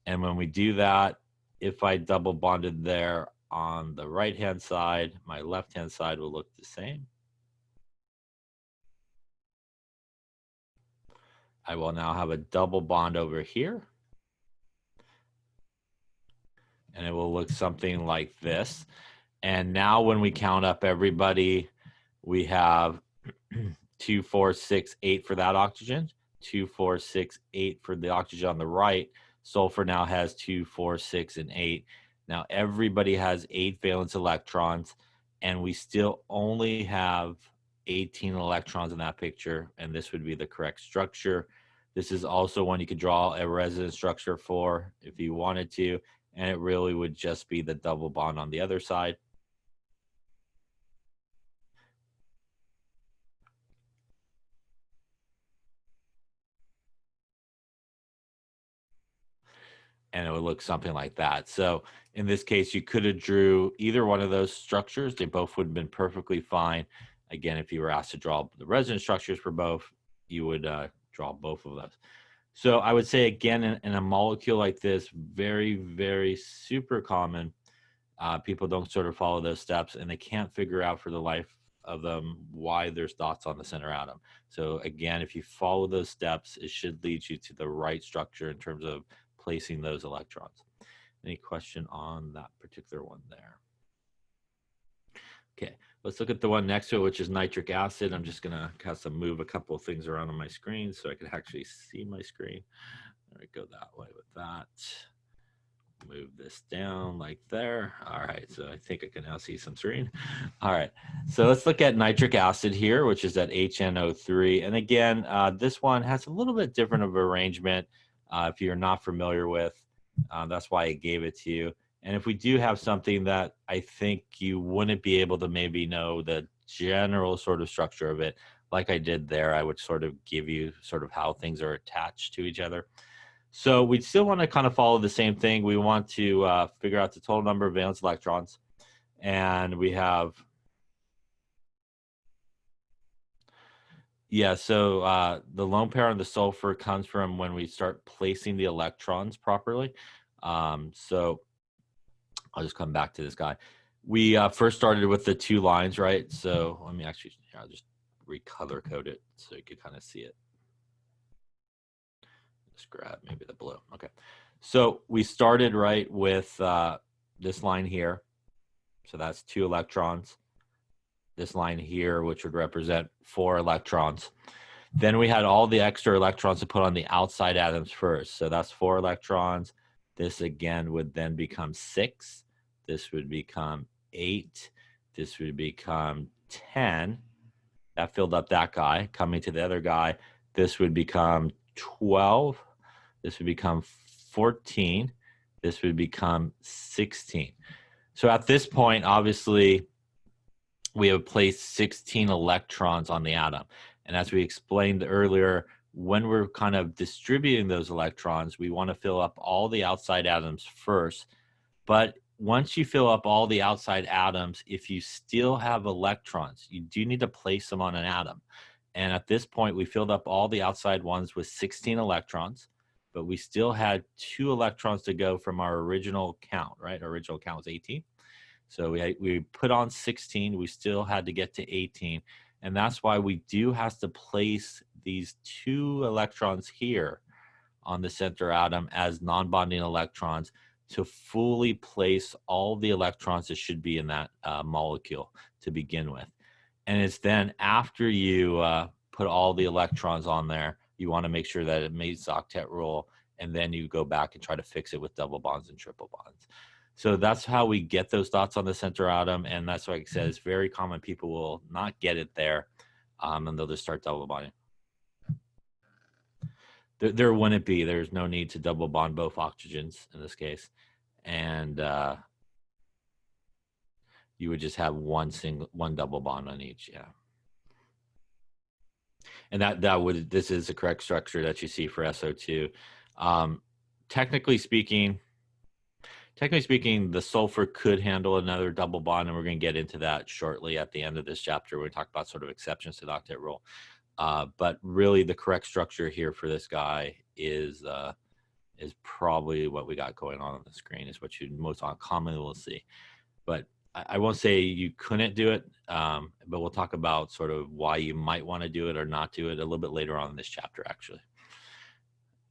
And when we do that, if I double bonded there on the right-hand side, my left-hand side will look the same. I will now have a double bond over here. And it will look something like this. And now when we count up everybody, we have 2, 4, 6, 8 for that oxygen, 2, 4, 6, 8 for the oxygen on the right. Sulfur now has 2, 4, 6, and 8. Now everybody has 8 valence electrons, and we still only have 18 electrons in that picture, and this would be the correct structure. This is also one you could draw a resonance structure for if you wanted to, and it really would just be the double bond on the other side. and it would look something like that. So in this case, you could have drew either one of those structures. They both would have been perfectly fine. Again, if you were asked to draw the resonance structures for both, you would draw both of those. So I would say, again, in a molecule like this, very, very super common. People don't sort of follow those steps, and they can't figure out for the life of them why there's dots on the center atom. So again, if you follow those steps, it should lead you to the right structure in terms of placing those electrons. Any question on that particular one there? Okay, let's look at the one next to it, which is nitric acid. I'm just gonna have to move a couple of things around on my screen so I can actually see my screen. All right, go that way with that. Move this down like there. All right, so I think I can now see some screen. All right, so let's look at nitric acid here, which is at HNO3. And again, this one has a little bit different of arrangement if you're not familiar with. That's why I gave it to you. And if we do have something that I think you wouldn't be able to maybe know the general sort of structure of it, like I did there, I would sort of give you sort of how things are attached to each other. So we still want to kind of follow the same thing. We want to figure out the total number of valence electrons. And we have, so the lone pair on the sulfur comes from when we start placing the electrons properly. So I'll just come back to this guy. We first started with the 2 lines, right? So let me actually, I'll just recolor code it so you can kind of see it. Just grab maybe the blue. Okay. So we started right with this line here. So that's 2 electrons. This line here, which would represent 4 electrons. Then we had all the extra electrons to put on the outside atoms first. So that's 4 electrons. This again would then become 6. This would become 8. This would become 10. That filled up that guy. Coming to the other guy, this would become 12. This would become 14. This would become 16. So at this point, obviously, we have placed 16 electrons on the atom. And as we explained earlier, when we're kind of distributing those electrons, we want to fill up all the outside atoms first. But once you fill up all the outside atoms, if you still have electrons, you do need to place them on an atom. And at this point, we filled up all the outside ones with 16 electrons, but we still had 2 electrons to go from our original count, right? Our original count was 18. So we put on 16, we still had to get to 18. And that's why we do have to place these 2 electrons here on the center atom as non-bonding electrons to fully place all the electrons that should be in that molecule to begin with. And it's then after you put all the electrons on there, you want to make sure that it meets the octet rule, and then you go back and try to fix it with double bonds and triple bonds. So that's how we get those dots on the center atom, and that's why I said it's very common. People will not get it there, and they'll just start double bonding. There wouldn't be. There's no need to double bond both oxygens in this case, and you would just have one double bond on each. Yeah. And this is the correct structure that you see for SO2. Technically speaking, the sulfur could handle another double bond, and we're going to get into that shortly at the end of this chapter. We talk about sort of exceptions to the octet rule. But really, the correct structure here for this guy is probably what we got going on the screen, is what you most commonly will see. But I won't say you couldn't do it, but we'll talk about sort of why you might want to do it or not do it a little bit later on in this chapter, actually.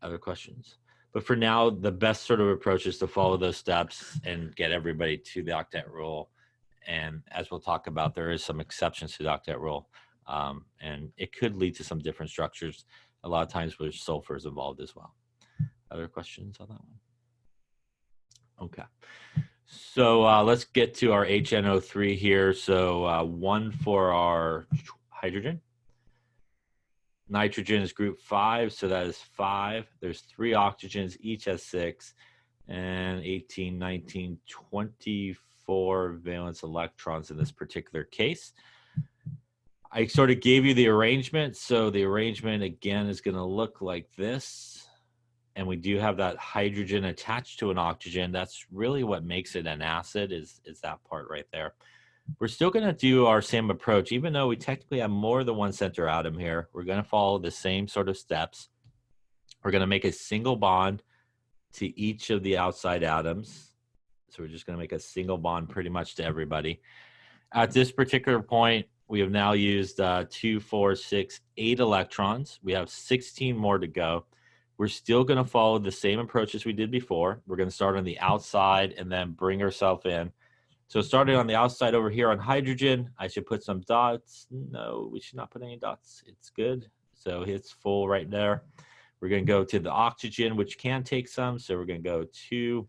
Other questions? But for now, the best sort of approach is to follow those steps and get everybody to the octet rule. And as we'll talk about, there is some exceptions to the octet rule, and it could lead to some different structures. A lot of times where sulfur is involved as well. Other questions on that one? Okay. So let's get to our HNO3 here. So 1 for our hydrogen. Nitrogen is group 5, so that is 5. There's 3 oxygens, each has 6, and 18, 19, 24 valence electrons in this particular case. I sort of gave you the arrangement. So the arrangement, again, is going to look like this. and we do have that hydrogen attached to an oxygen. That's really what makes it an acid, is that part right there. We're still going to do our same approach, even though we technically have more than one center atom here. We're going to follow the same sort of steps. We're going to make a single bond to each of the outside atoms. So we're just going to make a single bond pretty much to everybody. At this particular point, we have now used 2, 4, 6, 8 electrons. We have 16 more to go. We're still going to follow the same approach as we did before. We're going to start on the outside and then bring ourselves in. So starting on the outside over here on hydrogen, I should put some dots. No, we should not put any dots. It's good. So it's full right there. We're going to go to the oxygen, which can take some. So we're going to go 2,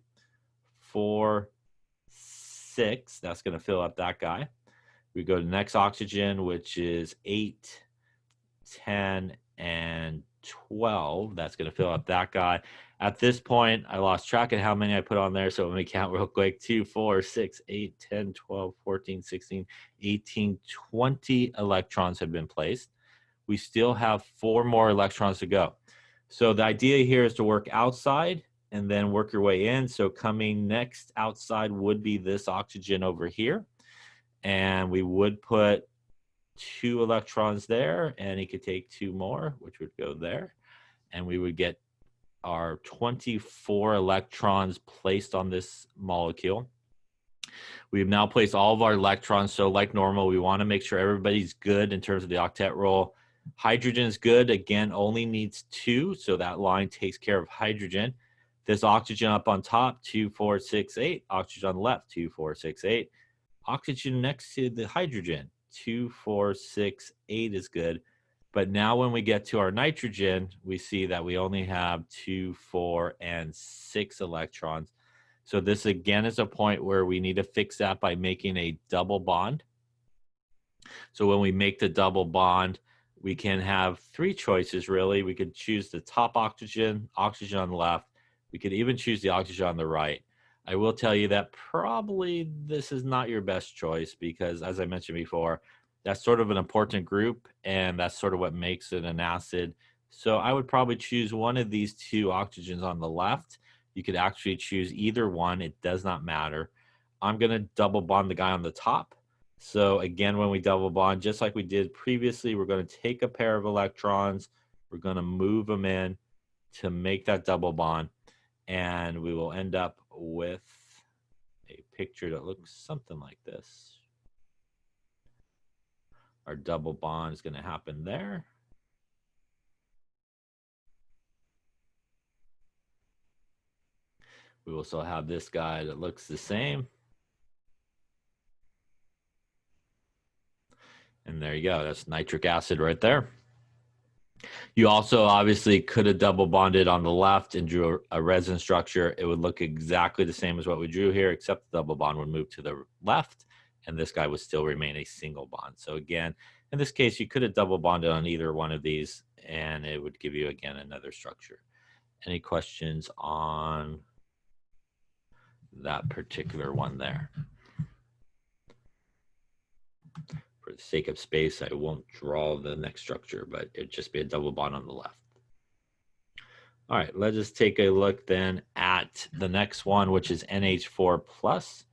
4, 6. That's going to fill up that guy. We go to the next oxygen, which is 8, 10, and 12. That's going to fill up that guy. At this point, I lost track of how many I put on there. So let me count real quick. 2, 4, 6, 8, 10, 12, 14, 16, 18, 20 electrons have been placed. We still have 4 more electrons to go. So the idea here is to work outside and then work your way in. So coming next outside would be this oxygen over here. And we would put 2 electrons there, and it could take 2 more, which would go there. And we would get our 24 electrons placed on this molecule. We've now placed all of our electrons. So like normal, we want to make sure everybody's good in terms of the octet rule. Hydrogen is good. Again, only needs 2. So that line takes care of hydrogen. This oxygen up on top, 2, 4, 6, 8. Oxygen on the left, 2, 4, 6, 8. Oxygen next to the hydrogen, 2, 4, 6, 8 is good. But now when we get to our nitrogen, we see that we only have 2, 4, and 6 electrons. So this again is a point where we need to fix that by making a double bond. So when we make the double bond, we can have 3 choices really. We could choose the top oxygen, oxygen on the left. We could even choose the oxygen on the right. I will tell you that probably this is not your best choice because, as I mentioned before, that's sort of an important group, and that's sort of what makes it an acid. So I would probably choose one of these 2 oxygens on the left. You could actually choose either one. It does not matter. I'm going to double bond the guy on the top. So again, when we double bond, just like we did previously, we're going to take a pair of electrons. We're going to move them in to make that double bond. And we will end up with a picture that looks something like this. Our double bond is going to happen there. We will still have this guy that looks the same. And there you go. That's nitric acid right there. You also obviously could have double bonded on the left and drew a resin structure. It would look exactly the same as what we drew here, except the double bond would move to the left, and this guy would still remain a single bond. So again, in this case, you could have double bonded on either one of these, and it would give you, again, another structure. Any questions on that particular one there? For the sake of space, I won't draw the next structure, but it'd just be a double bond on the left. All right, let's just take a look then at the next one, which is NH4+.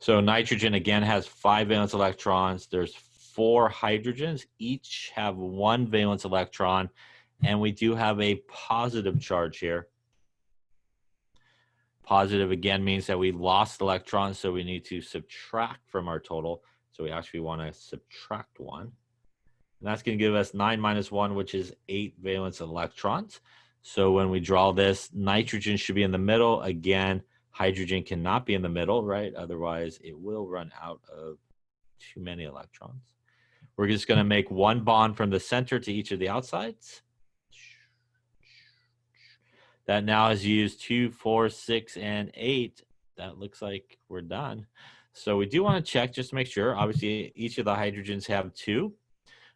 So nitrogen, again, has 5 valence electrons. There's 4 hydrogens. Each have 1 valence electron, and we do have a positive charge here. Positive, again, means that we lost electrons, so we need to subtract from our total. So we actually want to subtract 1. And that's going to give us 9 minus 1, which is 8 valence electrons. So when we draw this, nitrogen should be in the middle. Again, hydrogen cannot be in the middle, right? Otherwise, it will run out of too many electrons. We're just going to make 1 bond from the center to each of the outsides. That now has used 2, 4, 6, and 8. That looks like we're done. So we do want to check just to make sure. Obviously, each of the hydrogens have 2.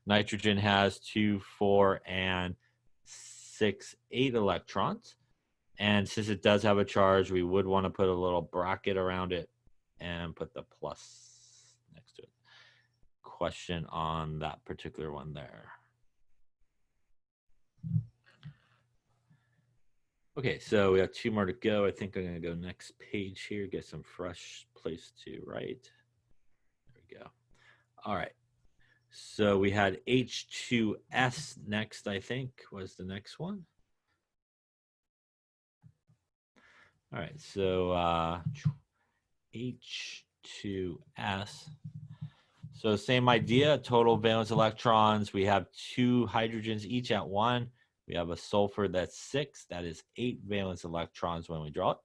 Nitrogen has 2, 4, and 6, 8 electrons. And since it does have a charge, we would want to put a little bracket around it and put the plus next to it. Question on that particular one there. Okay, so we got 2 more to go. I think I'm going to go next page here, get some fresh place to write. There we go. All right. So we had H2S next, I think, was the next one. All right, so H2S. So same idea, total valence electrons. We have 2 hydrogens each at 1. We have a sulfur that's 6. That is 8 valence electrons when we draw it.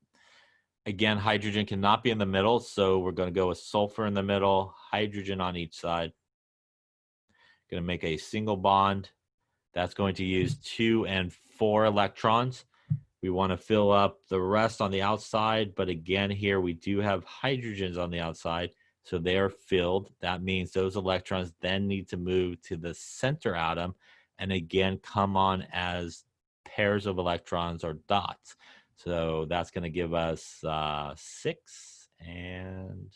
Again, hydrogen cannot be in the middle, so we're going to go with sulfur in the middle, hydrogen on each side. Going to make a single bond. That's going to use 2 and 4 electrons. We want to fill up the rest on the outside, but again, here we do have hydrogens on the outside, so they are filled. That means those electrons then need to move to the center atom and again come on as pairs of electrons or dots. So that's going to give us 6 and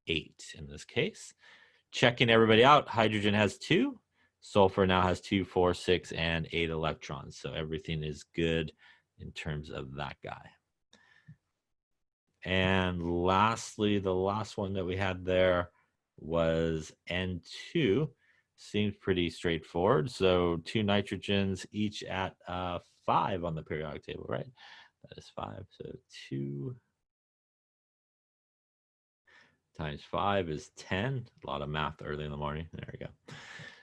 8 in this case. Checking everybody out, hydrogen has 2. Sulfur now has 2, 4, 6, and 8 electrons. So everything is good in terms of that guy. And lastly, the last one that we had there was N2. Seems pretty straightforward. So 2 nitrogens, each at 5 on the periodic table, right? That is 5. So 2 times 5 is 10. A lot of math early in the morning. There we go.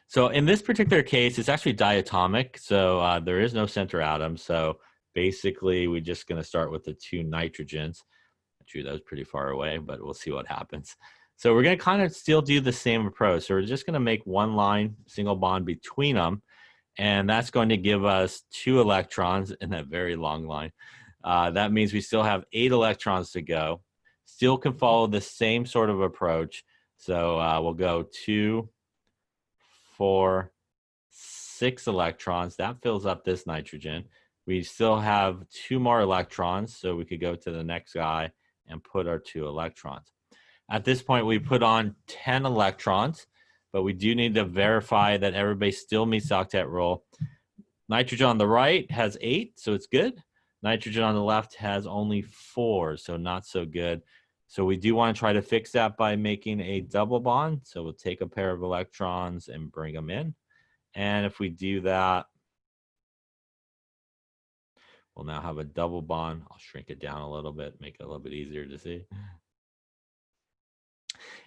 So in this particular case, it's actually diatomic. So there is no center atom. So basically, we're just going to start with the 2 nitrogens. Actually, that was pretty far away, but we'll see what happens. So we're going to kind of still do the same approach. So we're just going to make one line, single bond between them. And that's going to give us 2 electrons in that very long line. That means we still have 8 electrons to go. Still can follow the same sort of approach. So we'll go 2, 4, 6 electrons. That fills up this nitrogen. We still have 2 more electrons, so we could go to the next guy and put our 2 electrons. At this point, we put on 10 electrons, but we do need to verify that everybody still meets the octet rule. Nitrogen on the right has 8, so it's good. Nitrogen on the left has only 4, so not so good. So we do want to try to fix that by making a double bond. So we'll take a pair of electrons and bring them in. And if we do that, we'll now have a double bond. I'll shrink it down a little bit, make it a little bit easier to see.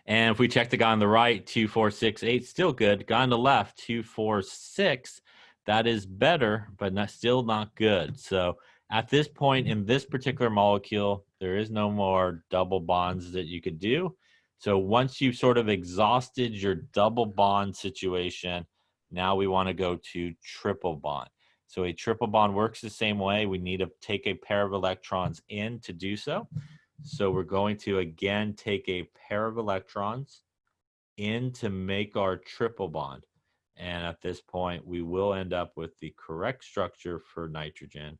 And if we check the guy on the right, 2, 4, 6, 8, still good. Guy on the left, 2, 4, 6, that is better, but still not good. So at this point in this particular molecule, there is no more double bonds that you could do. So once you've sort of exhausted your double bond situation, now we want to go to triple bond. So a triple bond works the same way. We need to take a pair of electrons in to do so. So we're going to, again, take a pair of electrons in to make our triple bond. And at this point, we will end up with the correct structure for nitrogen,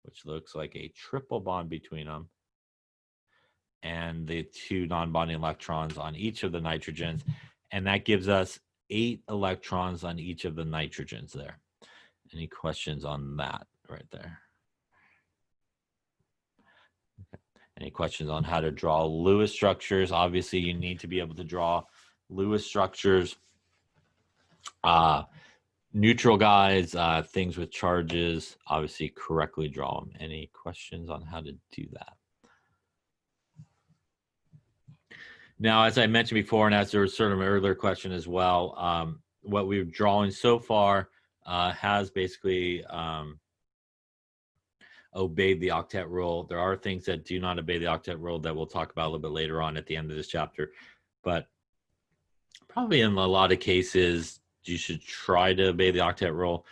which looks like a triple bond between them and the 2 non-bonding electrons on each of the nitrogens. And that gives us 8 electrons on each of the nitrogens there. Any questions on that right there? Any questions on how to draw Lewis structures? Obviously, you need to be able to draw Lewis structures. Neutral guys, things with charges, obviously correctly draw them. Any questions on how to do that? Now, as I mentioned before, and as there was sort of an earlier question as well, what we've drawn so far has basically obeyed the octet rule. There are things that do not obey the octet rule that we'll talk about a little bit later on at the end of this chapter. But probably in a lot of cases, you should try to obey the octet rule.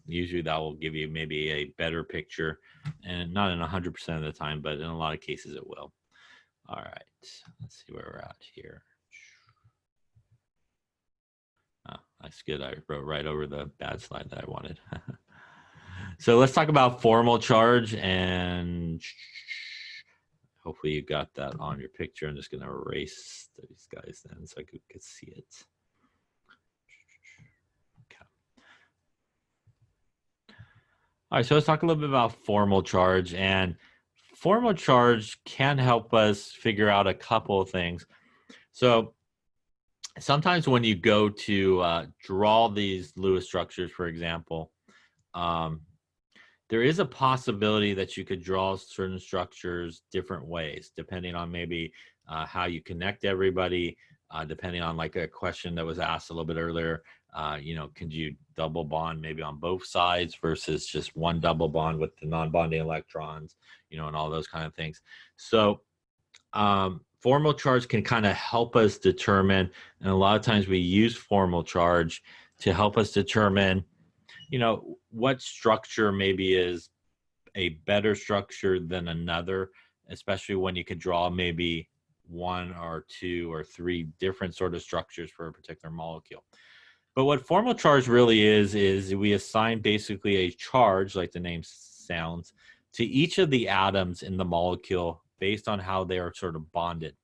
Usually that will give you maybe a better picture, and not in 100% of the time, but in a lot of cases it will. All right, let's see where we're at here. Oh, that's good. I wrote right over the bad slide that I wanted. So let's talk about formal charge, and hopefully you got that on your picture. I'm just going to erase these guys then so I could see it. Okay. All right, so let's talk a little bit about formal charge. And formal charge can help us figure out a couple of things. So sometimes when you go to draw these Lewis structures, for example, there is a possibility that you could draw certain structures different ways, depending on maybe how you connect everybody, depending on like a question that was asked a little bit earlier. Could you double bond maybe on both sides versus just one double bond with the non-bonding electrons, and all those kind of things. So formal charge can kind of help us determine, and a lot of times we use formal charge to help us determine, what structure maybe is a better structure than another, especially when you could draw maybe one or two or three different sort of structures for a particular molecule. But what formal charge really is we assign basically a charge, like the name sounds, to each of the atoms in the molecule based on how they are sort of bonded.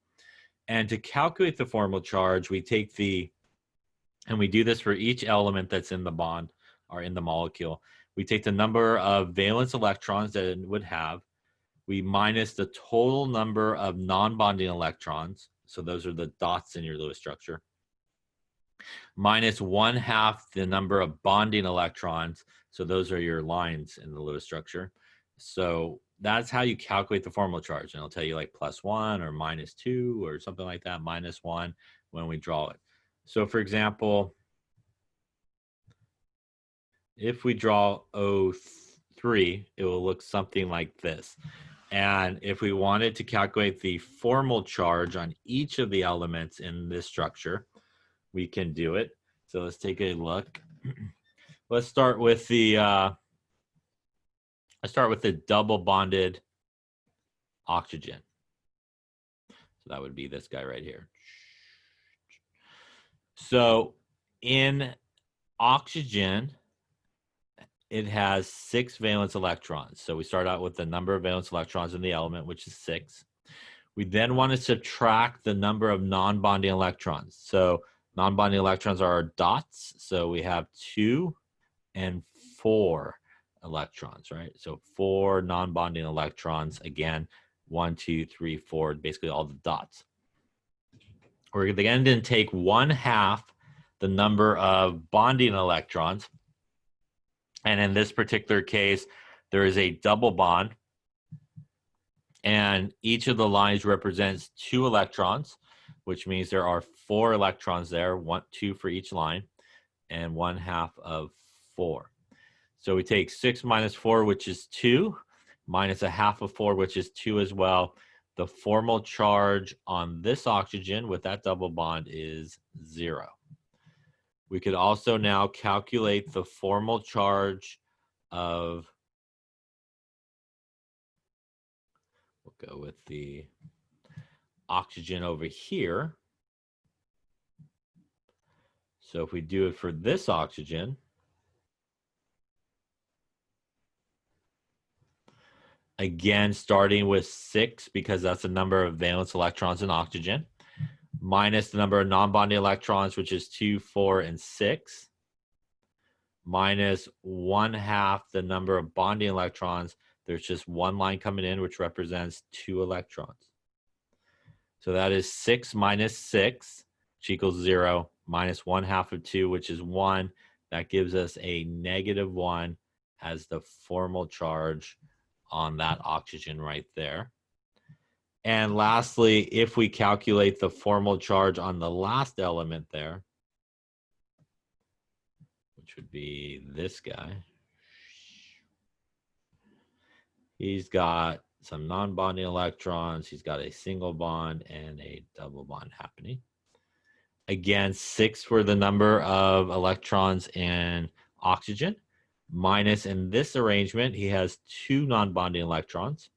And to calculate the formal charge, we take and we do this for each element that's in the bond or in the molecule. We take the number of valence electrons that it would have. We minus the total number of non-bonding electrons. So those are the dots in your Lewis structure. Minus 1/2 the number of bonding electrons. So those are your lines in the Lewis structure. So that's how you calculate the formal charge. And it'll tell you like +1 or -2 or something like that, -1 when we draw it. So for example, if we draw O3, it will look something like this. And if we wanted to calculate the formal charge on each of the elements in this structure, we can do it. So let's take a look. Let's start with the double bonded oxygen. So that would be this guy right here. So in oxygen, it has 6 valence electrons. So we start out with the number of valence electrons in the element, which is 6. We then want to subtract the number of non-bonding electrons. So non-bonding electrons are our dots. So we have 2 and 4 electrons, right? So 4 non-bonding electrons. Again, 1, 2, 3, 4, basically all the dots. We're then going to take 1/2 the number of bonding electrons. And in this particular case, there is a double bond. And each of the lines represents 2 electrons, which means there are 4 electrons there, 2 for each line, and 1/2 of 4. So we take 6 minus 4, which is 2, minus 1/2 of 4, which is 2 as well. The formal charge on this oxygen with that double bond is 0. We could also now calculate the formal charge of, we'll go with the oxygen over here. So if we do it for this oxygen, again, starting with 6, because that's the number of valence electrons in oxygen, minus the number of non-bonding electrons, which is 2, 4, and 6, minus 1/2 the number of bonding electrons. There's just one line coming in, which represents 2 electrons. So that is 6 minus 6, which equals 0, minus 1/2 of 2, which is 1. That gives us a -1 as the formal charge on that oxygen right there. And lastly, if we calculate the formal charge on the last element there, which would be this guy, he's got some non-bonding electrons, he's got a single bond and a double bond happening. Again, 6 for the number of electrons in oxygen, minus in this arrangement, he has 2 non-bonding electrons,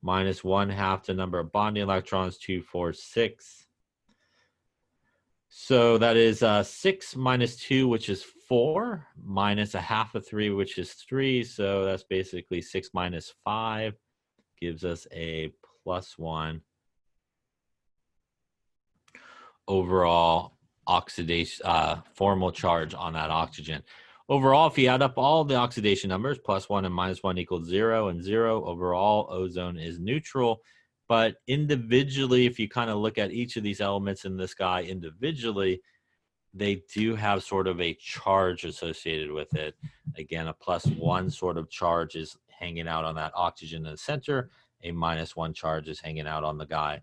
minus 1/2 the number of bonding electrons, 2, 4, 6. So that is 6 minus 2, which is 4, minus 1/2 of 3, which is 3. So that's basically 6 minus 5 gives us a +1 overall oxidation formal charge on that oxygen. Overall, if you add up all the oxidation numbers, +1 and -1 equals 0 and 0, overall ozone is neutral. But individually, if you kind of look at each of these elements in this guy individually, they do have sort of a charge associated with it. Again, a +1 sort of charge is hanging out on that oxygen in the center. A -1 charge is hanging out on the guy,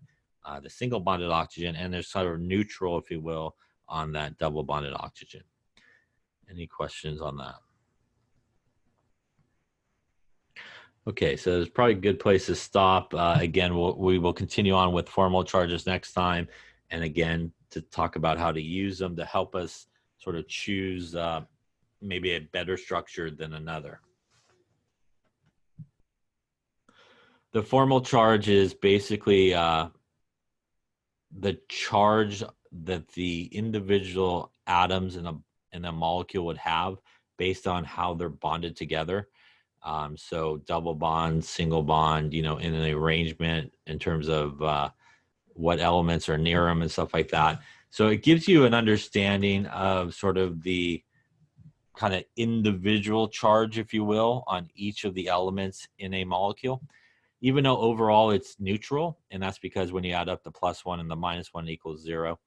the single bonded oxygen, and there's sort of neutral, if you will, on that double bonded oxygen. Any questions on that? Okay, so it's probably a good place to stop. Again, we will continue on with formal charges next time. And again, to talk about how to use them to help us sort of choose maybe a better structure than another. The formal charge is basically the charge that the individual atoms in a molecule would have based on how they're bonded together. So double bond, single bond, in an arrangement in terms of what elements are near them and stuff like that. So it gives you an understanding of sort of the kind of individual charge, if you will, on each of the elements in a molecule, even though overall it's neutral. And that's because when you add up the +1 and the -1 equals 0.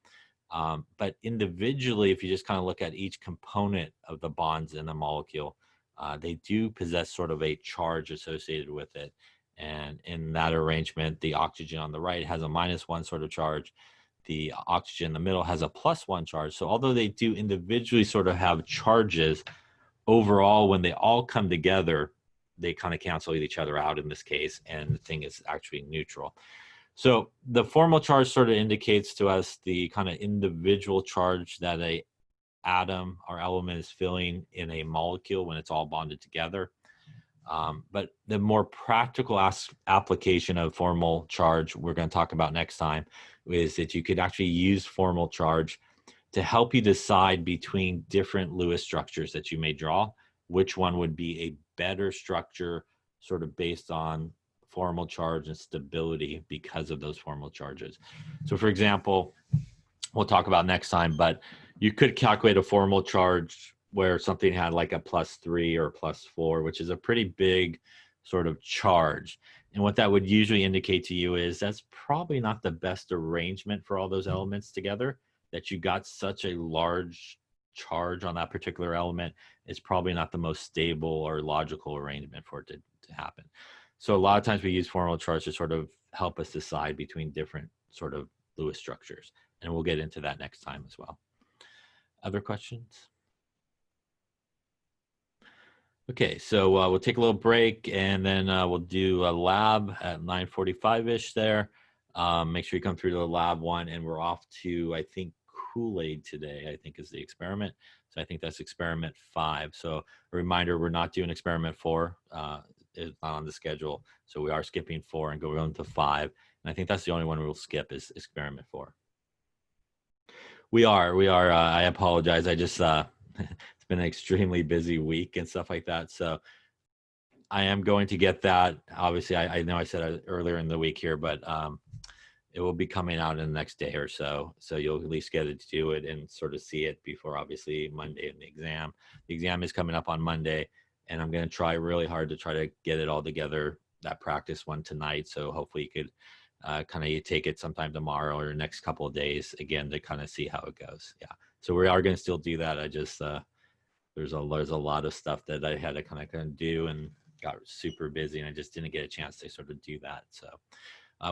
But individually, if you just kind of look at each component of the bonds in the molecule, they do possess sort of a charge associated with it. And in that arrangement, the oxygen on the right has a -1 sort of charge. The oxygen in the middle has a +1 charge. So although they do individually sort of have charges, overall, when they all come together, they kind of cancel each other out in this case, and the thing is actually neutral. So the formal charge sort of indicates to us the kind of individual charge that a atom or element is filling in a molecule when it's all bonded together. But the more practical application of formal charge we're going to talk about next time is that you could actually use formal charge to help you decide between different Lewis structures that you may draw, which one would be a better structure sort of based on formal charge and stability because of those formal charges. So for example, we'll talk about next time, but you could calculate a formal charge where something had like a +3 or +4, which is a pretty big sort of charge. And what that would usually indicate to you is that's probably not the best arrangement for all those elements together, that you got such a large charge on that particular element is probably not the most stable or logical arrangement for it to happen. So a lot of times we use formal charge to sort of help us decide between different sort of Lewis structures. And we'll get into that next time as well. Other questions? Okay, so we'll take a little break and then we'll do a lab at 9:45-ish there. Make sure you come through to the lab one, and we're off to, I think, Kool-Aid today, I think is the experiment. So I think that's experiment 5. So a reminder, we're not doing experiment 4. It's not on the schedule. So we are skipping 4 and going to 5. And I think that's the only one we'll skip is experiment 4. We are. I apologize. I just, it's been an extremely busy week and stuff like that. So I am going to get that. Obviously, I know I said it earlier in the week here, but it will be coming out in the next day or so. So you'll at least get to do it and sort of see it before, obviously, Monday and the exam. The exam is coming up on Monday, and I'm going to try really hard to try to get it all together, that practice one tonight. So hopefully you could kind of take it sometime tomorrow or the next couple of days, again, to kind of see how it goes. Yeah. So we are going to still do that. I just, there's a lot of stuff that I had to kind of do and got super busy, and I just didn't get a chance to sort of do that. So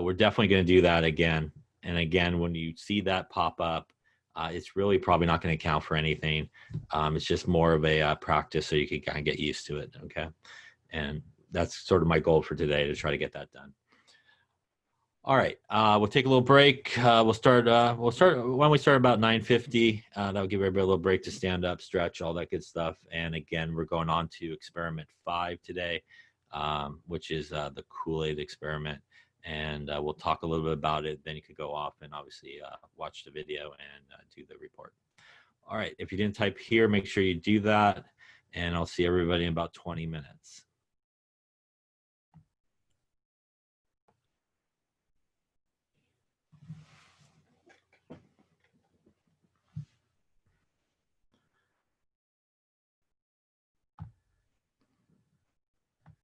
we're definitely going to do that again. And again, when you see that pop up, it's really probably not going to count for anything. It's just more of a practice so you can kind of get used to it. Okay. And that's sort of my goal for today, to try to get that done. All right, we'll take a little break. We'll start when we start about 9:50. That'll give everybody a little break to stand up, stretch, all that good stuff. And again, we're going on to experiment 5 today, which is the Kool-Aid experiment. And we'll talk a little bit about it. Then you could go off and obviously watch the video and do the report. All right, if you didn't type here, make sure you do that. And I'll see everybody in about 20 minutes.